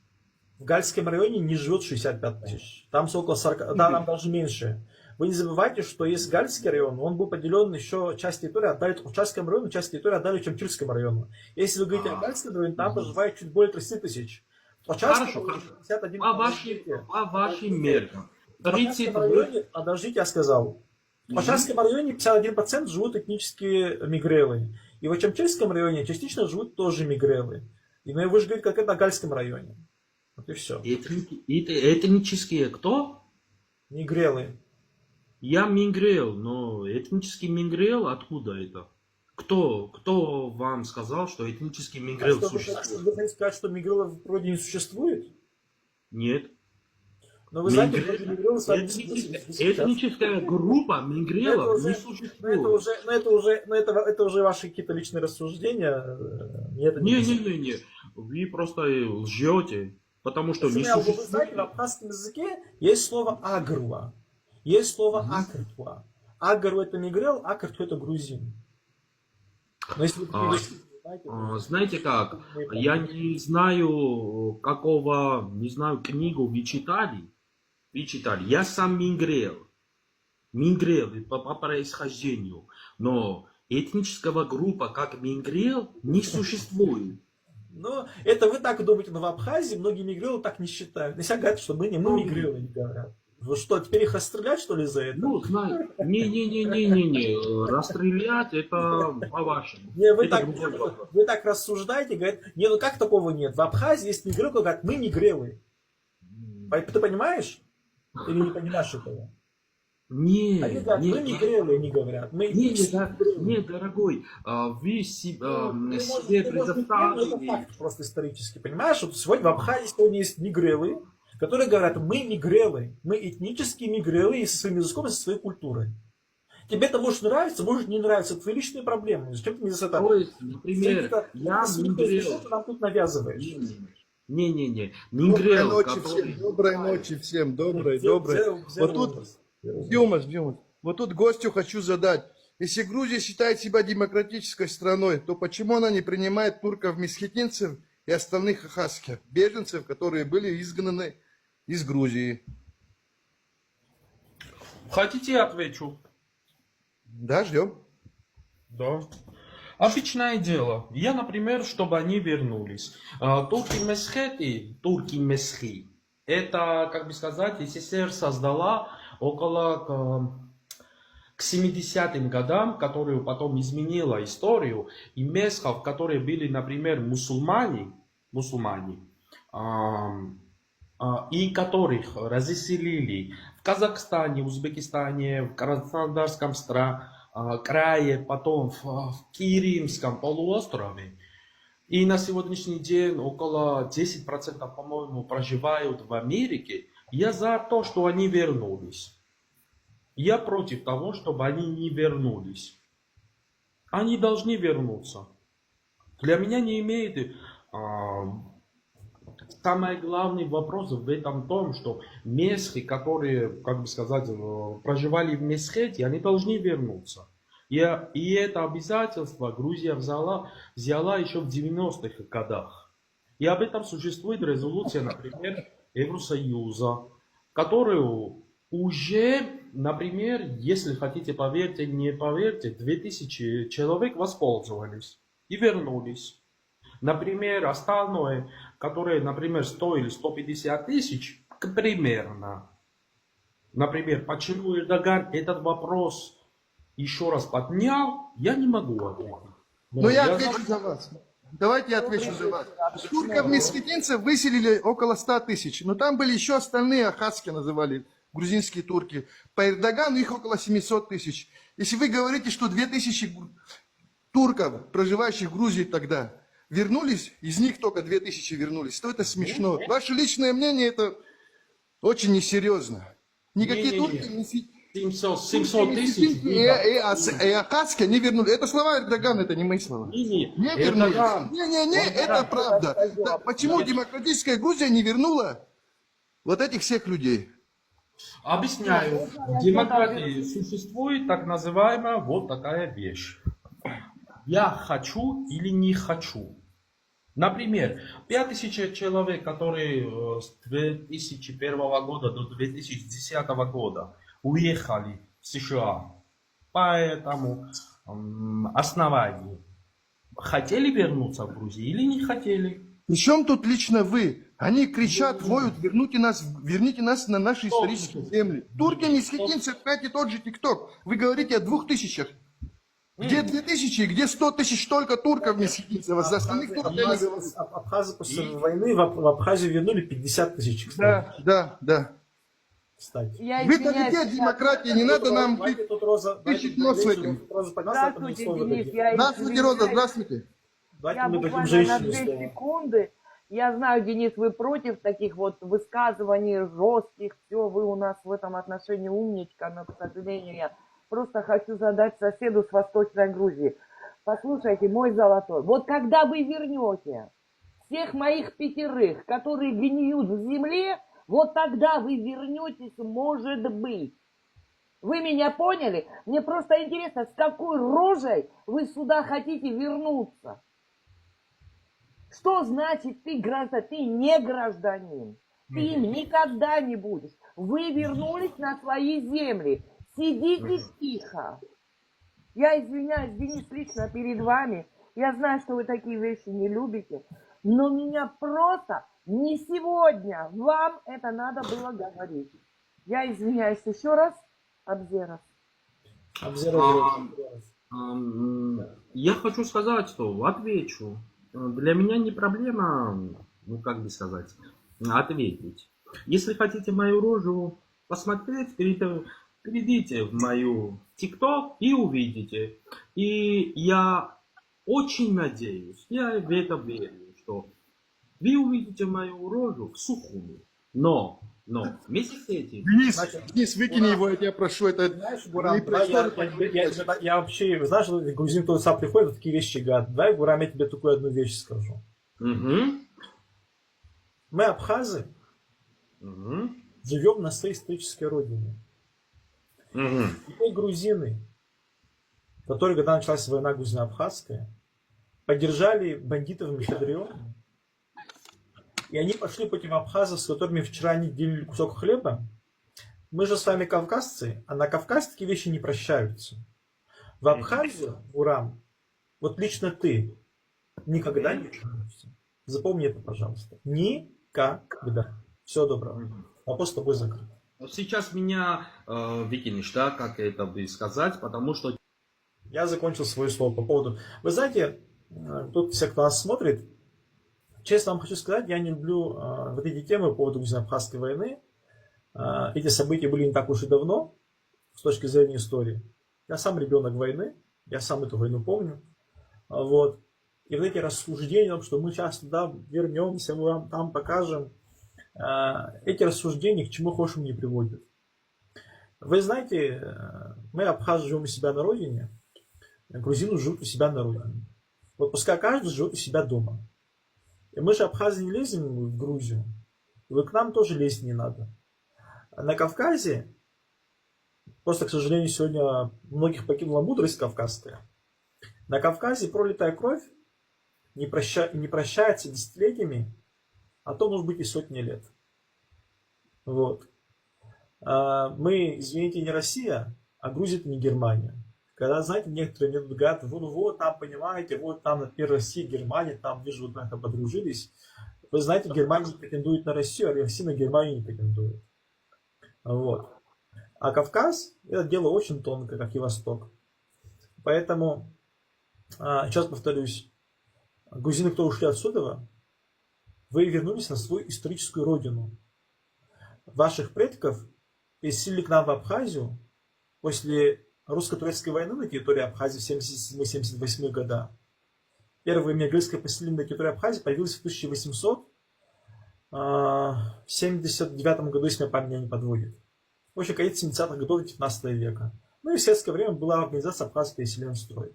В Гальском районе не живет 65 тысяч. Там около 40, да, там даже меньше. Вы не забывайте, что есть Гальский район, он был поделен еще, часть территории отдали Чарскому району, часть территории отдали Чемчирскому району. Если вы говорите о Гальском районе, там проживает чуть более 30 тысяч. Хорошо. По вашим меркам. 30 районе, подождите, я сказал. В Чарском районе 51% живут этнические мигрелы. И в Чемчирском районе частично живут тоже мигрелы. И вы же говорите, как это в Гальском районе. Вот и все. Этнические кто? Мигрелы. Я мигрел, но этнический мигрел откуда это? Кто вам сказал, что этнический мигрел существует? Вы хотите сказать, что мигрелов вроде не существует? Нет. Но вы знаете, что мигрелы этническая группа мигрелов не существует. Это уже ваши какие-то личные рассуждения. Не. Вы просто лжете, потому что не существует. Вы существует. знаете, в абхазском языке есть слово агруа. Есть слово акртуа. Агру это мигрел, акрту это грузин. Но если знаете как, я не знаю, книгу вы читали. Я сам мигрел по происхождению, но этнического группа как мигрел не существует. Ну, это вы так думаете, но в Абхазии многие мигрелы так не считают. Нельзя говорить, что мы мигрелы не говорят. Вы что, теперь их расстрелять, что ли, за это? Ну, знаю. Не. Расстрелять это по-вашему. Не, вы так рассуждаете, говорят, не, ну как такого нет? В Абхазии есть мигрелы, говорят, мы мигрелы. Ты понимаешь? Или не понимаешь этого? Нет. Они говорят, мы мигрелы, они говорят. Нет, дорогой, вы себе предоставили... Это факт просто исторически, понимаешь? Вот сегодня в Абхазии есть мигрелы, которые говорят, мы мигрелы, мы этнические мигрелы и со своим языком, и со своей культурой. Тебе это может нравиться, может не нравиться, это твои личные проблемы. Зачем ты мне за это? То есть, например, я мигрел. Ты нам тут навязываешь. Не. Мигрел, Доброй ночи всем, доброй. Вот тут, Дюмас, вот тут гостю хочу задать. Если Грузия считает себя демократической страной, то почему она не принимает турков-месхетинцев и остальных хахасских беженцев, которые были изгнаны из Грузии? Хотите, я отвечу? Да, ждем. Да. Обычное дело. Я, например, чтобы они вернулись. Турки-месхи, это, как бы сказать, СССР создала около к 70-м годам, которую потом изменила историю, и месхов, которые были, например, мусульмане, и которых разселили в Казахстане, Узбекистане, в Краснодарском крае, потом в Киримском полуострове. И на сегодняшний день около 10%, по-моему, проживают в Америке. Я за то, что они вернулись. Я против того, чтобы они не вернулись. Они должны вернуться. Для меня не имеет... Самый главный вопрос в этом том, что месхи, которые, как бы сказать, проживали в Месхете, они должны вернуться. И это обязательство Грузия взяла еще в 90-х годах. И об этом существует резолюция, например, Евросоюза, которую уже, например, если хотите поверьте, не поверьте, 2000 человек воспользовались и вернулись. Например, остальное, которые, например, стоили 150 тысяч, примерно. Например, почему Эрдоган этот вопрос еще раз поднял, я не могу ответить. Но я Я отвечу за вас. Давайте я отвечу за вас. Турков-месхетинцев выселили около 100 тысяч. Но там были еще остальные, ахазки называли, грузинские турки. По Эрдогану их около 700 тысяч. Если вы говорите, что 2000 турков, проживающих в Грузии тогда, вернулись, из них только 2000 вернулись, то это смешно. Ваше личное мнение, это очень несерьезно. Никакие турки не... 700 тысяч. И ахазки не вернулись. Это слова Эрдогана, это не мои слова. Не вернулись. Не, это правда. Да, почему демократическая Грузия не вернула вот этих всех людей? Объясняю. В демократии существует так называемая вот такая вещь. Я хочу или не хочу. Например, 5000 человек, которые с 2001 года до 2010 года уехали в США по этому основанию, хотели вернуться в Грузию или не хотели? Причем тут лично вы? Они кричат, воют, верните нас на наши исторические земли. Турки, месхетинцы, опять и тот же ТикТок. Вы говорите о 2000. Где 2000, где 100 тысяч только турков, месхетинцев, а за остальных турков я не говорю. Абхазы после войны в Абхазию вернули 50 тысяч. Да. Кстати. Вы хотите демократии, не надо нам Давайте тут Роза, тычить нос в этим. Здравствуйте, Денис. Я Здравствуйте, Роза, здравствуйте. Давайте Я мы дадим буквально на женщине 2 слово. секунды. Я знаю, Денис, вы против таких вот высказываний жестких. Все, вы у нас в этом отношении умничка, но, к сожалению, я просто хочу задать соседу с Восточной Грузии. Послушайте, мой золотой, вот когда вы вернете всех моих 5, которые гниют в земле, вот тогда вы вернетесь, может быть. Вы меня поняли? Мне просто интересно, с какой рожей вы сюда хотите вернуться? Что значит ты гражданин? Ты не гражданин. Ты им никогда не будешь. Вы вернулись на свои земли. Сидите тихо. Я извиняюсь, Денис, лично перед вами. Я знаю, что вы такие вещи не любите. Но меня просто не сегодня вам это надо было говорить. Я извиняюсь еще раз. Абзерас. Я хочу сказать, что отвечу. Для меня не проблема, ну как бы сказать, ответить. Если хотите мою рожу посмотреть, перейдите в мою ТикТок и увидите. И я очень надеюсь, я в это верю, что вы увидите мою рожу в сухую. Но вместе с этим... Денис, выкини его, я тебя прошу, это Знаешь, не Гурам, происходит. я вообще, знаешь, грузин кто сам приходит, вот такие вещи говорят. Давай, Гурам, я тебе такую одну вещь скажу. Мы, абхазы, живем на своей исторической родине. И мы, грузины, которые, когда началась война грузино-абхазская, поддержали бандитов Мефедрионовича. И они пошли против абхазов, с которыми вчера они делили кусок хлеба. Мы же с вами кавказцы, а на Кавказе такие вещи не прощаются. В Абхазию, Гурам, вот лично ты никогда не вернешься. Запомни это, пожалуйста. Никогда. Всего доброго. Вопрос с тобой закрыт. Сейчас меня выкинешь, да, как это бы сказать, потому что... Я закончил свое слово по поводу... Вы знаете, тут все, кто нас смотрит, честно вам хочу сказать, я не люблю вот эти темы по поводу грузино-абхазской войны. Эти события были не так уж и давно, с точки зрения истории. Я сам ребенок войны, я сам эту войну помню. Вот. И вот эти рассуждения, что мы сейчас туда вернемся, мы вам там покажем, эти рассуждения к чему хорошему не приводят. Вы знаете, мы, абхазы, живем у себя на родине, грузины живут у себя на родине. Вот пускай каждый живет у себя дома. И мы же, абхазы, не лезем в Грузию. И вы к нам тоже лезть не надо. На Кавказе, просто, к сожалению, сегодня многих покинула мудрость кавказская. На Кавказе пролитая кровь не прощается десятилетиями, а то, может быть, и сотни лет. Вот. Мы, извините, не Россия, а Грузия это не Германия. Когда, знаете, некоторые мне тут говорят, вот там, понимаете, вот там, например, Россия, Германия, там, вижу, вот как-то подружились. Вы знаете, Германия претендует на Россию, а Россия на Германию не претендует. Вот. А Кавказ, это дело очень тонкое, как и Восток. Поэтому, сейчас повторюсь, грузины, кто ушли отсюда, вы вернулись на свою историческую родину. Ваших предков переселили к нам в Абхазию после русско-турецкой войны на территории Абхазии в 77-78 года. Первое мигрантское поселение на территории Абхазии появилось в 1879 году, если меня память меня не подводит. В общем, конец 70-х годов 19 века. Ну и в советское время была организация Абхазского переселения в строй.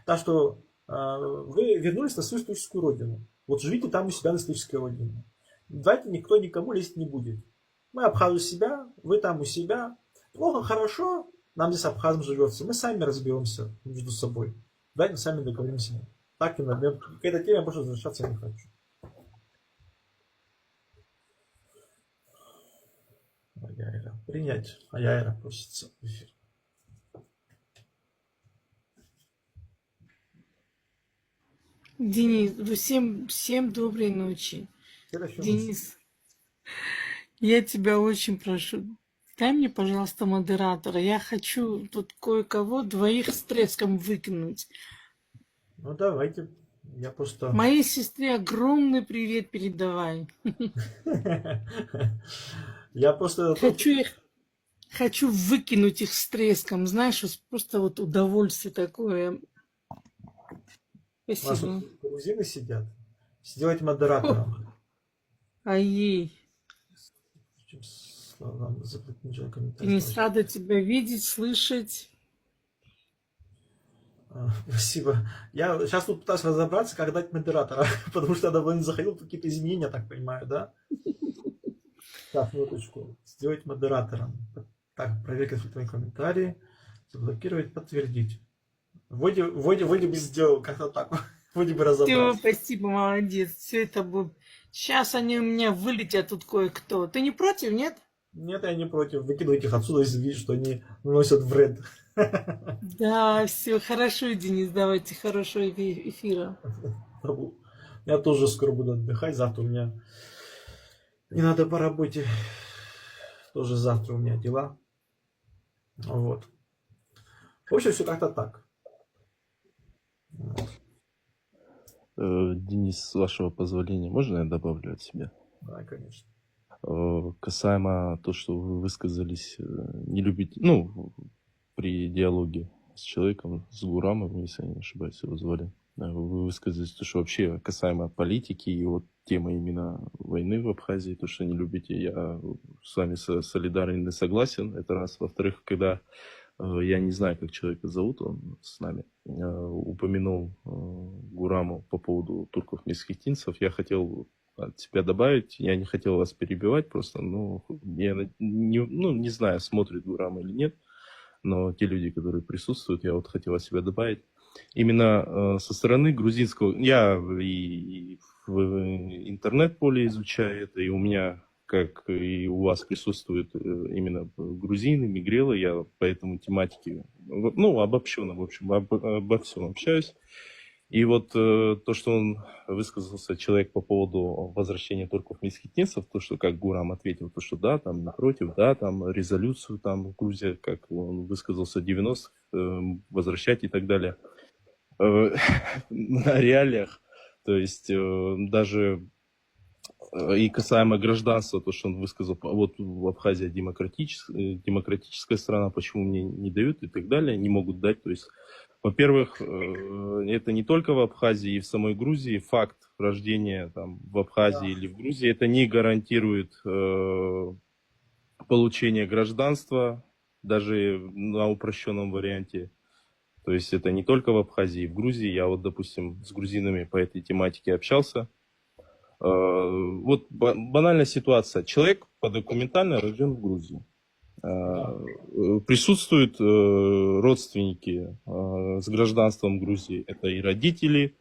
Так что вы вернулись на свою историческую родину. Вот живите там у себя на исторической родине. Давайте никто никому лезть не будет. Мы абхазы у себя, вы там у себя. Плохо, хорошо, нам здесь абхазам живется. Мы сами разберемся между собой. Давайте сами договоримся. Так и надо. К этой теме я больше возвращаться не хочу. Принять. Аяйра просится в эфир. Денис, всем доброй ночи. Денис, я тебя очень прошу, дай мне, пожалуйста, модератора. Я хочу тут кое-кого двоих с треском выкинуть. Ну давайте. Я просто... Моей сестре огромный привет передавай. Я просто... Хочу выкинуть их с треском. Знаешь, просто вот удовольствие такое. Спасибо. У нас тут грузины сидят. Сделайте модератором. Ай-ей. Денис, рада тебя видеть, слышать. Спасибо. Я сейчас тут пытаюсь разобраться, как дать модератора, потому что когда Владимир заходил, какие-то изменения, так понимаю, да? Так, минуточку. Сделать модератором. Так, проверить твои комментарии. Заблокировать, подтвердить. Вроде бы сделал, как-то так. Вроде бы разобрался. Все, спасибо, молодец. Все это будет. Сейчас они у меня вылетят тут кое-кто. Ты не против, нет? Нет, я не против. Выкидывать их отсюда, если видишь, что они наносят вред. Да, все, хорошо, Денис, давайте хорошего эфира. Я тоже скоро буду отдыхать. Завтра у меня не надо по работе. Тоже завтра у меня дела. Вот. В общем, все как-то так. Денис, с вашего позволения, можно я добавлю от себя? Да, конечно. Касаемо то, что вы высказались, не любите, ну, при диалоге с человеком, с Гурамом, если я не ошибаюсь, его звали, вы высказались, то, что вообще касаемо политики и вот темы именно войны в Абхазии, то, что не любите, я с вами солидарен и согласен, это раз. Во-вторых, когда я не знаю, как человека зовут, он с нами упомянул Гураму по поводу турков-месхетинцев, я хотел от себя добавить, я не хотел вас перебивать просто, но я не знаю, смотрит Гурам или нет, но те люди, которые присутствуют, я вот хотел от себя добавить. Именно со стороны грузинского, я и в интернет-поле изучаю это, и у меня, как и у вас, присутствуют именно грузины, мигрелы, я по этому тематике, ну, обобщенно, в общем, обо всем общаюсь. И вот то, что он высказался, человек, по поводу возвращения турков-месхетинцев, то, что как Гурам ответил, то, что да, там напротив, да, там резолюцию, там Грузия, как он высказался, 90-х, возвращать и так далее. На реалиях, то есть даже и касаемо гражданства, то, что он высказал, вот в Абхазии демократическая страна, почему мне не дают и так далее, не могут дать, то есть во-первых, это не только в Абхазии и в самой Грузии. Факт рождения там, в Абхазии или в Грузии это не гарантирует получение гражданства, даже на упрощенном варианте. То есть это не только в Абхазии, в Грузии. Я вот, допустим, с грузинами по этой тематике общался. Вот банальная ситуация. Человек документально рожден в Грузии. Присутствуют родственники с гражданством Грузии. Это и родители,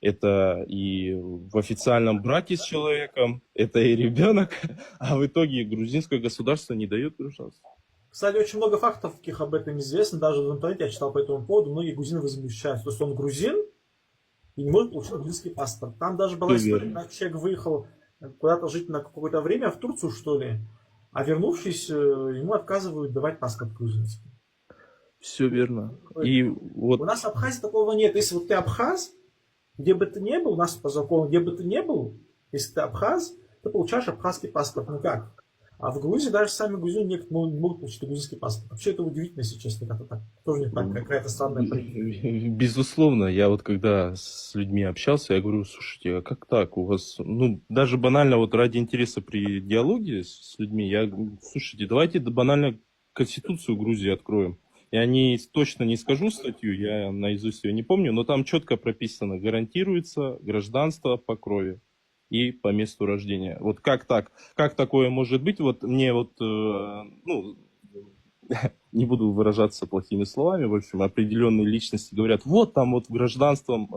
это и в официальном браке с человеком, это и ребенок, а в итоге грузинское государство не дает гражданство. Кстати, очень много фактов таких об этом известно. Даже в интернете я читал по этому поводу. Многие грузины возмущаются. То есть он грузин и не может получить грузинский паспорт. Там даже была Все история, верно. когда человек выехал куда-то жить на какое-то время, в Турцию, что ли, а вернувшись, ему отказывают давать паспорт грузинский. Все верно. И У вот нас в Абхазии такого нет. Если вот ты абхаз, где бы ты ни был, у нас по закону, где бы ты ни был, если ты абхаз, ты получаешь абхазский паспорт. Никак. А в Грузии даже сами грузины некоторые не могут получить грузинский паспорт. Вообще это удивительно, если честно. Как-то так. Тоже не так, какая-то странная политика. безусловно, я вот когда с людьми общался, я говорю, слушайте, а как так у вас, ну, даже банально вот ради интереса при диалоге с людьми, я говорю, слушайте, давайте банально Конституцию Грузии откроем. Я точно не скажу статью, я наизусть ее не помню, но там четко прописано, гарантируется гражданство по крови и по месту рождения. Вот как так? Как такое может быть? Вот мне вот, ну, не буду выражаться плохими словами, в общем, определенные личности говорят, вот там вот в гражданством,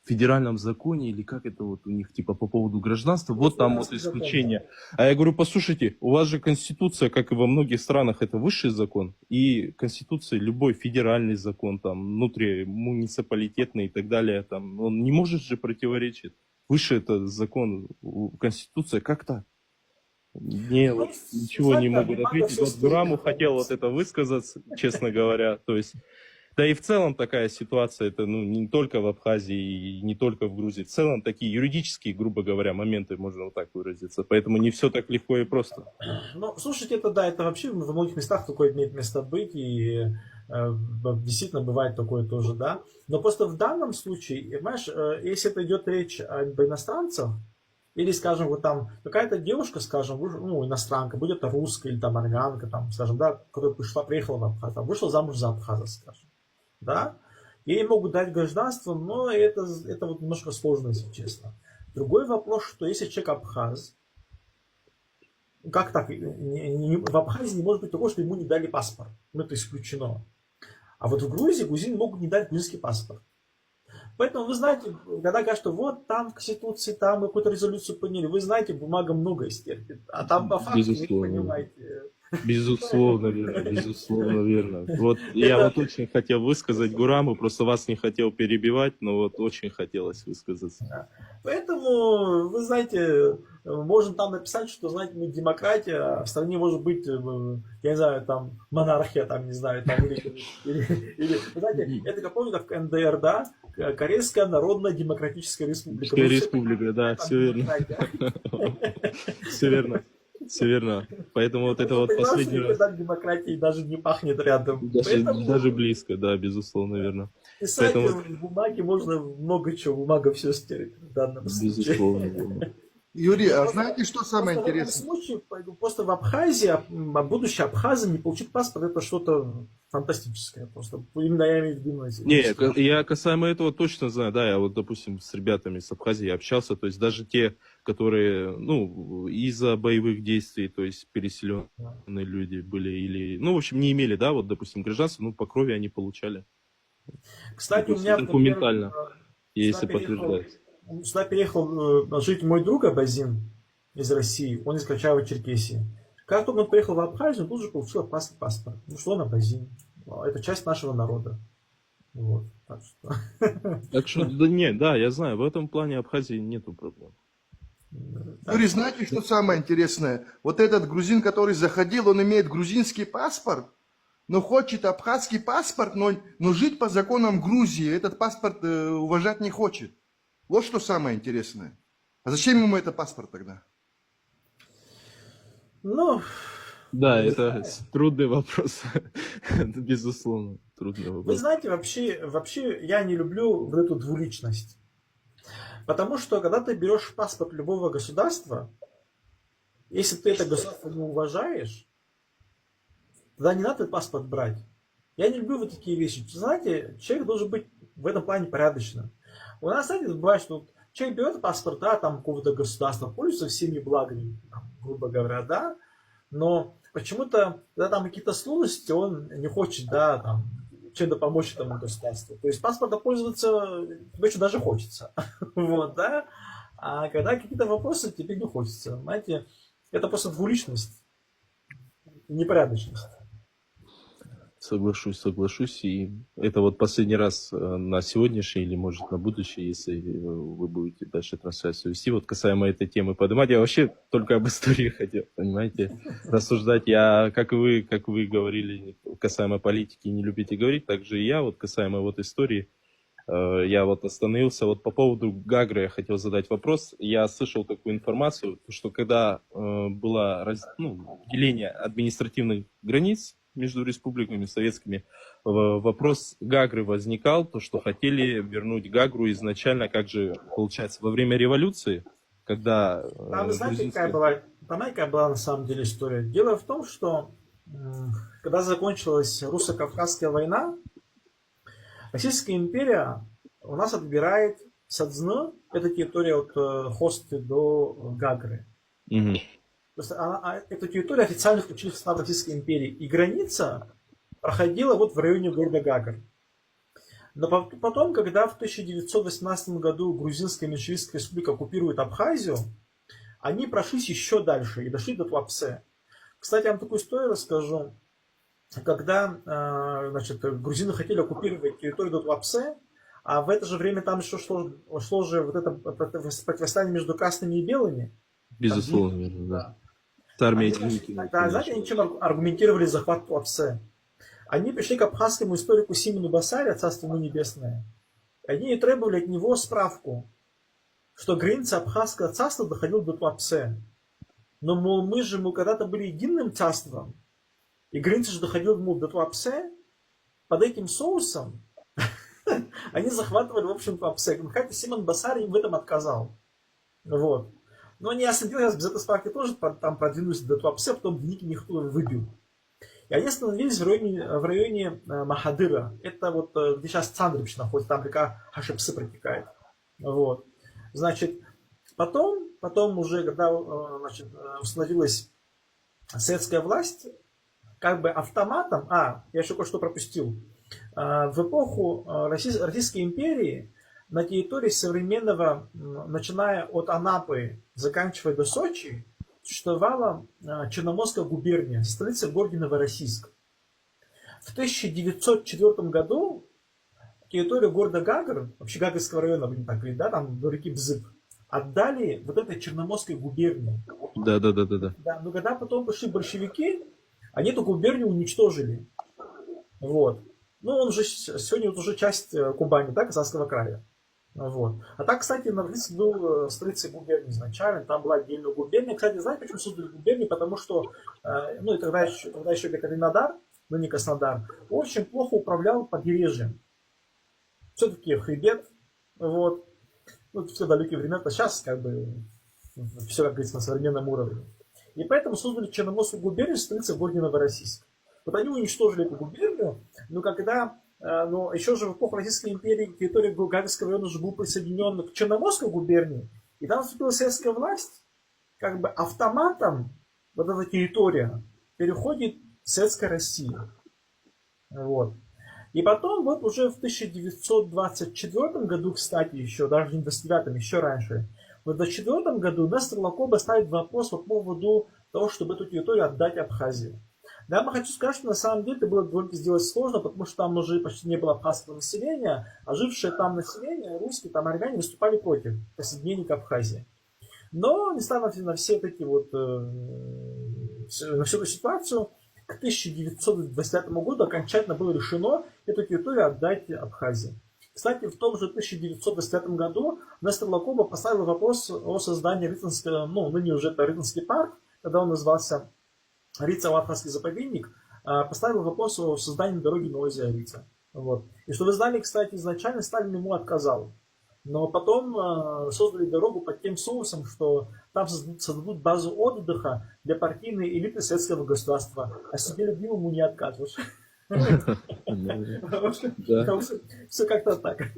федеральном законе, или как это вот у них, типа, по поводу гражданства, вот там вот исключение. А я говорю, послушайте, у вас же Конституция, как и во многих странах, это высший закон, и Конституция, любой федеральный закон, там, внутримуниципалитетный и так далее, там, он не может же противоречить. Выше это закон, Конституция, как так? Мне вот ничего не могут ответить. Вот Гураму хотел вот это высказаться, честно говоря. То есть, да и в целом такая ситуация, это ну, не только в Абхазии и не только в Грузии. В целом такие юридические, грубо говоря, моменты, можно вот так выразиться. Поэтому не все так легко и просто. Ну, слушайте, это да, это вообще во многих местах такое имеет место быть, и действительно бывает такое тоже, да. Но просто в данном случае, понимаешь, если это идет речь об иностранцах, или, скажем, вот там какая-то девушка, скажем, ну, иностранка, будет это русская или там армянка, там, скажем, да, которая приехала в Абхаз, там, вышла замуж за абхаза, скажем, да, ей могут дать гражданство, но это вот немножко сложно, если честно. Другой вопрос, что если человек абхаз, как так, в Абхазии не может быть такого, что ему не дали паспорт, ну, это исключено. А вот в Грузии грузины могут не дать грузинский паспорт. Поэтому вы знаете, когда говорят, что вот там в Конституции, там мы какую-то резолюцию приняли, вы знаете, бумага много истерпит. А там по факту вы не понимаете. Безусловно верно, безусловно верно. Вот я вот очень хотел высказать Гураму, просто вас не хотел перебивать, но вот очень хотелось высказаться. Поэтому, вы знаете, можно там написать, что, знаете, мы демократия, а в стране может быть, я не знаю, там монархия, там, не знаю, там, или вы знаете, это как помните, в КНДР, да, Корейская Народно-Демократическая Республика. Республика, да, все верно. Все верно. Все верно. Поэтому вот это вот последний раз. Демократии даже не пахнет рядом. Даже близко, да, безусловно, верно. Писать в бумаге можно много чего, бумага все стерпит в данном случае. Безусловно верно. Юрий, а знаете, что самое просто интересное? В этом случае, просто в Абхазии, будущий абхазом не получить паспорт, это что-то фантастическое. Просто именно я имею в виду. Не, я касаемо этого точно знаю, да, я вот, допустим, с ребятами с Абхазии общался, то есть даже те, которые, ну, из-за боевых действий, то есть переселенные люди были или, ну, в общем, не имели, да, вот, допустим, гражданство, ну, по крови они получали. Кстати, у меня... Документально, если подтверждается. Сюда переехал жить мой друг Абазин из России, он из Карачаева-Черкесии. Как только он приехал в Абхазию, он тут же получил абхазский паспорт. Ну что он Абазин? Это часть нашего народа. Вот. Так что, да нет, да, я знаю, в этом плане Абхазии нету проблем. Юрий, знаете, что самое интересное? Вот этот грузин, который заходил, он имеет грузинский паспорт, но хочет абхазский паспорт, но жить по законам Грузии этот паспорт уважать не хочет. Вот что самое интересное. А зачем ему этот паспорт тогда? Ну, да, это трудный вопрос. Безусловно, трудный вопрос. Вы знаете, вообще я не люблю вот эту двуличность. Потому что, когда ты берешь паспорт любого государства, если ты это государство не уважаешь, тогда не надо этот паспорт брать. Я не люблю вот такие вещи. Знаете, человек должен быть в этом плане порядочным. У нас, знаете, бывает, что человек берет паспорт, да, там какого-то государства, пользуется всеми благами, там, грубо говоря, да, но почему-то, когда там какие-то сложности, он не хочет, да, там, чем-то помочь этому государству. То есть паспортом пользоваться тебе еще даже хочется. Вот, да? А когда какие-то вопросы, тебе не хочется. Понимаете, это просто двуличность, непорядочность. Соглашусь. И это вот последний раз на сегодняшний или, может, на будущее, если вы будете дальше трансляцию вести. Вот касаемо этой темы поднимать. Я вообще только об истории хотел, понимаете, рассуждать. Я, как и вы говорили, касаемо политики не любите говорить, так же и я, вот касаемо вот истории. Я вот остановился. Вот по поводу Гагры я хотел задать вопрос. Я слышал такую информацию, что когда было деление административных границ между республиками советскими, вопрос Гагры возникал, то, что хотели вернуть Гагру изначально, как же, получается, во время революции, когда... Там, вы знаете, какая была на самом деле история? Дело в том, что когда закончилась русско-кавказская война, Российская империя у нас отбирает Садзну, это территория от Хосты до Гагры. Угу. То есть эту территорию официально включили в состав Российской империи. И граница проходила вот в районе города Гагр. Но потом, когда в 1918 году Грузинская меньшевистская республика оккупирует Абхазию, они прошлись еще дальше и дошли до Туапсе. Кстати, я вам такую историю расскажу. Когда грузины хотели оккупировать территорию до Туапсе, а в это же время там еще шло же вот это противостояние между красными и белыми. Безусловно, верно, да. Знаете, они чем аргументировали захват Туапсе? Они пришли к абхазскому историку Симону Басаря, царство ему небесное. Они требовали от него справку, что граница абхазского царства доходила до Туапсе. Но, мол, мы когда-то были единым царством, и граница же доходила до Туапсе, под этим соусом они захватывали, в общем, Туапсе. Хотя Симон Басарь им в этом отказал. Вот. Но они остановились, без этой справки тоже там продвинулись до Туапсе, потом в Ники их выбил. И они остановились в районе Махадыра. Это вот где сейчас Цандрыч находится, там река Хашепсы протекает. Вот. Значит, потом уже, когда установилась советская власть, как бы автоматом, я еще кое-что пропустил, в эпоху Российской империи на территории современного, начиная от Анапы, заканчивая до Сочи, существовала Черноморская губерния, столица в городе Новороссийск. В 1904 году территорию города Гагр, вообще Гагрского района, будем так говорить, да, там до реки Бзып, отдали вот этой Черноморской губернии. Да. Да, но когда потом пришли большевики, они эту губернию уничтожили. Вот. Ну, он же сегодня вот уже часть Кубани, да, Казанского края. Вот. А так, кстати, Новороссийск был столицей губернии изначально, там была отдельная губерния. Кстати, знаете, почему создали губернию? Потому что, и тогда еще Екатеринодар, но не Краснодар, очень плохо управлял побережьем. Все-таки хребет, вот. Ну, все далекие времена, сейчас как бы все, как говорится, на современном уровне. И поэтому создали Черноморскую губернию, столицей в городе Новороссийск. Вот они уничтожили эту губернию, но еще же в эпоху Российской империи территория Гагрского района уже был присоединен к Черноморской губернии, и там вступила советская власть, как бы автоматом вот эта территория переходит в Советская Россия. Вот. И потом, вот уже в 1924 году, кстати, еще, даже не в 1929, еще раньше, в 1924 году Нестор Лакоба ставит вопрос по поводу того, чтобы эту территорию отдать Абхазии. Да, я хочу сказать, что на самом деле это было довольно сделать сложно, потому что там уже почти не было абхазского населения, а жившее там население, русские, там армяне, выступали против присоединения к Абхазии. Но, несмотря на все эти вот, на всю эту ситуацию, к 1925 году окончательно было решено эту территорию отдать Абхазии. Кстати, в том же 1925 году Нестор Лакоба поставил вопрос о создании Рыцинского, ныне уже это Рыцинский парк, когда он назывался Рица-Латварский заповедник, поставил вопрос о создании дороги на озеро Рица. Вот. И что вы знали, кстати, изначально Сталин ему отказал. Но потом создали дорогу под тем соусом, что там создадут базу отдыха для партийной элиты советского государства. А себе любимому не откажешь. Все как-то так.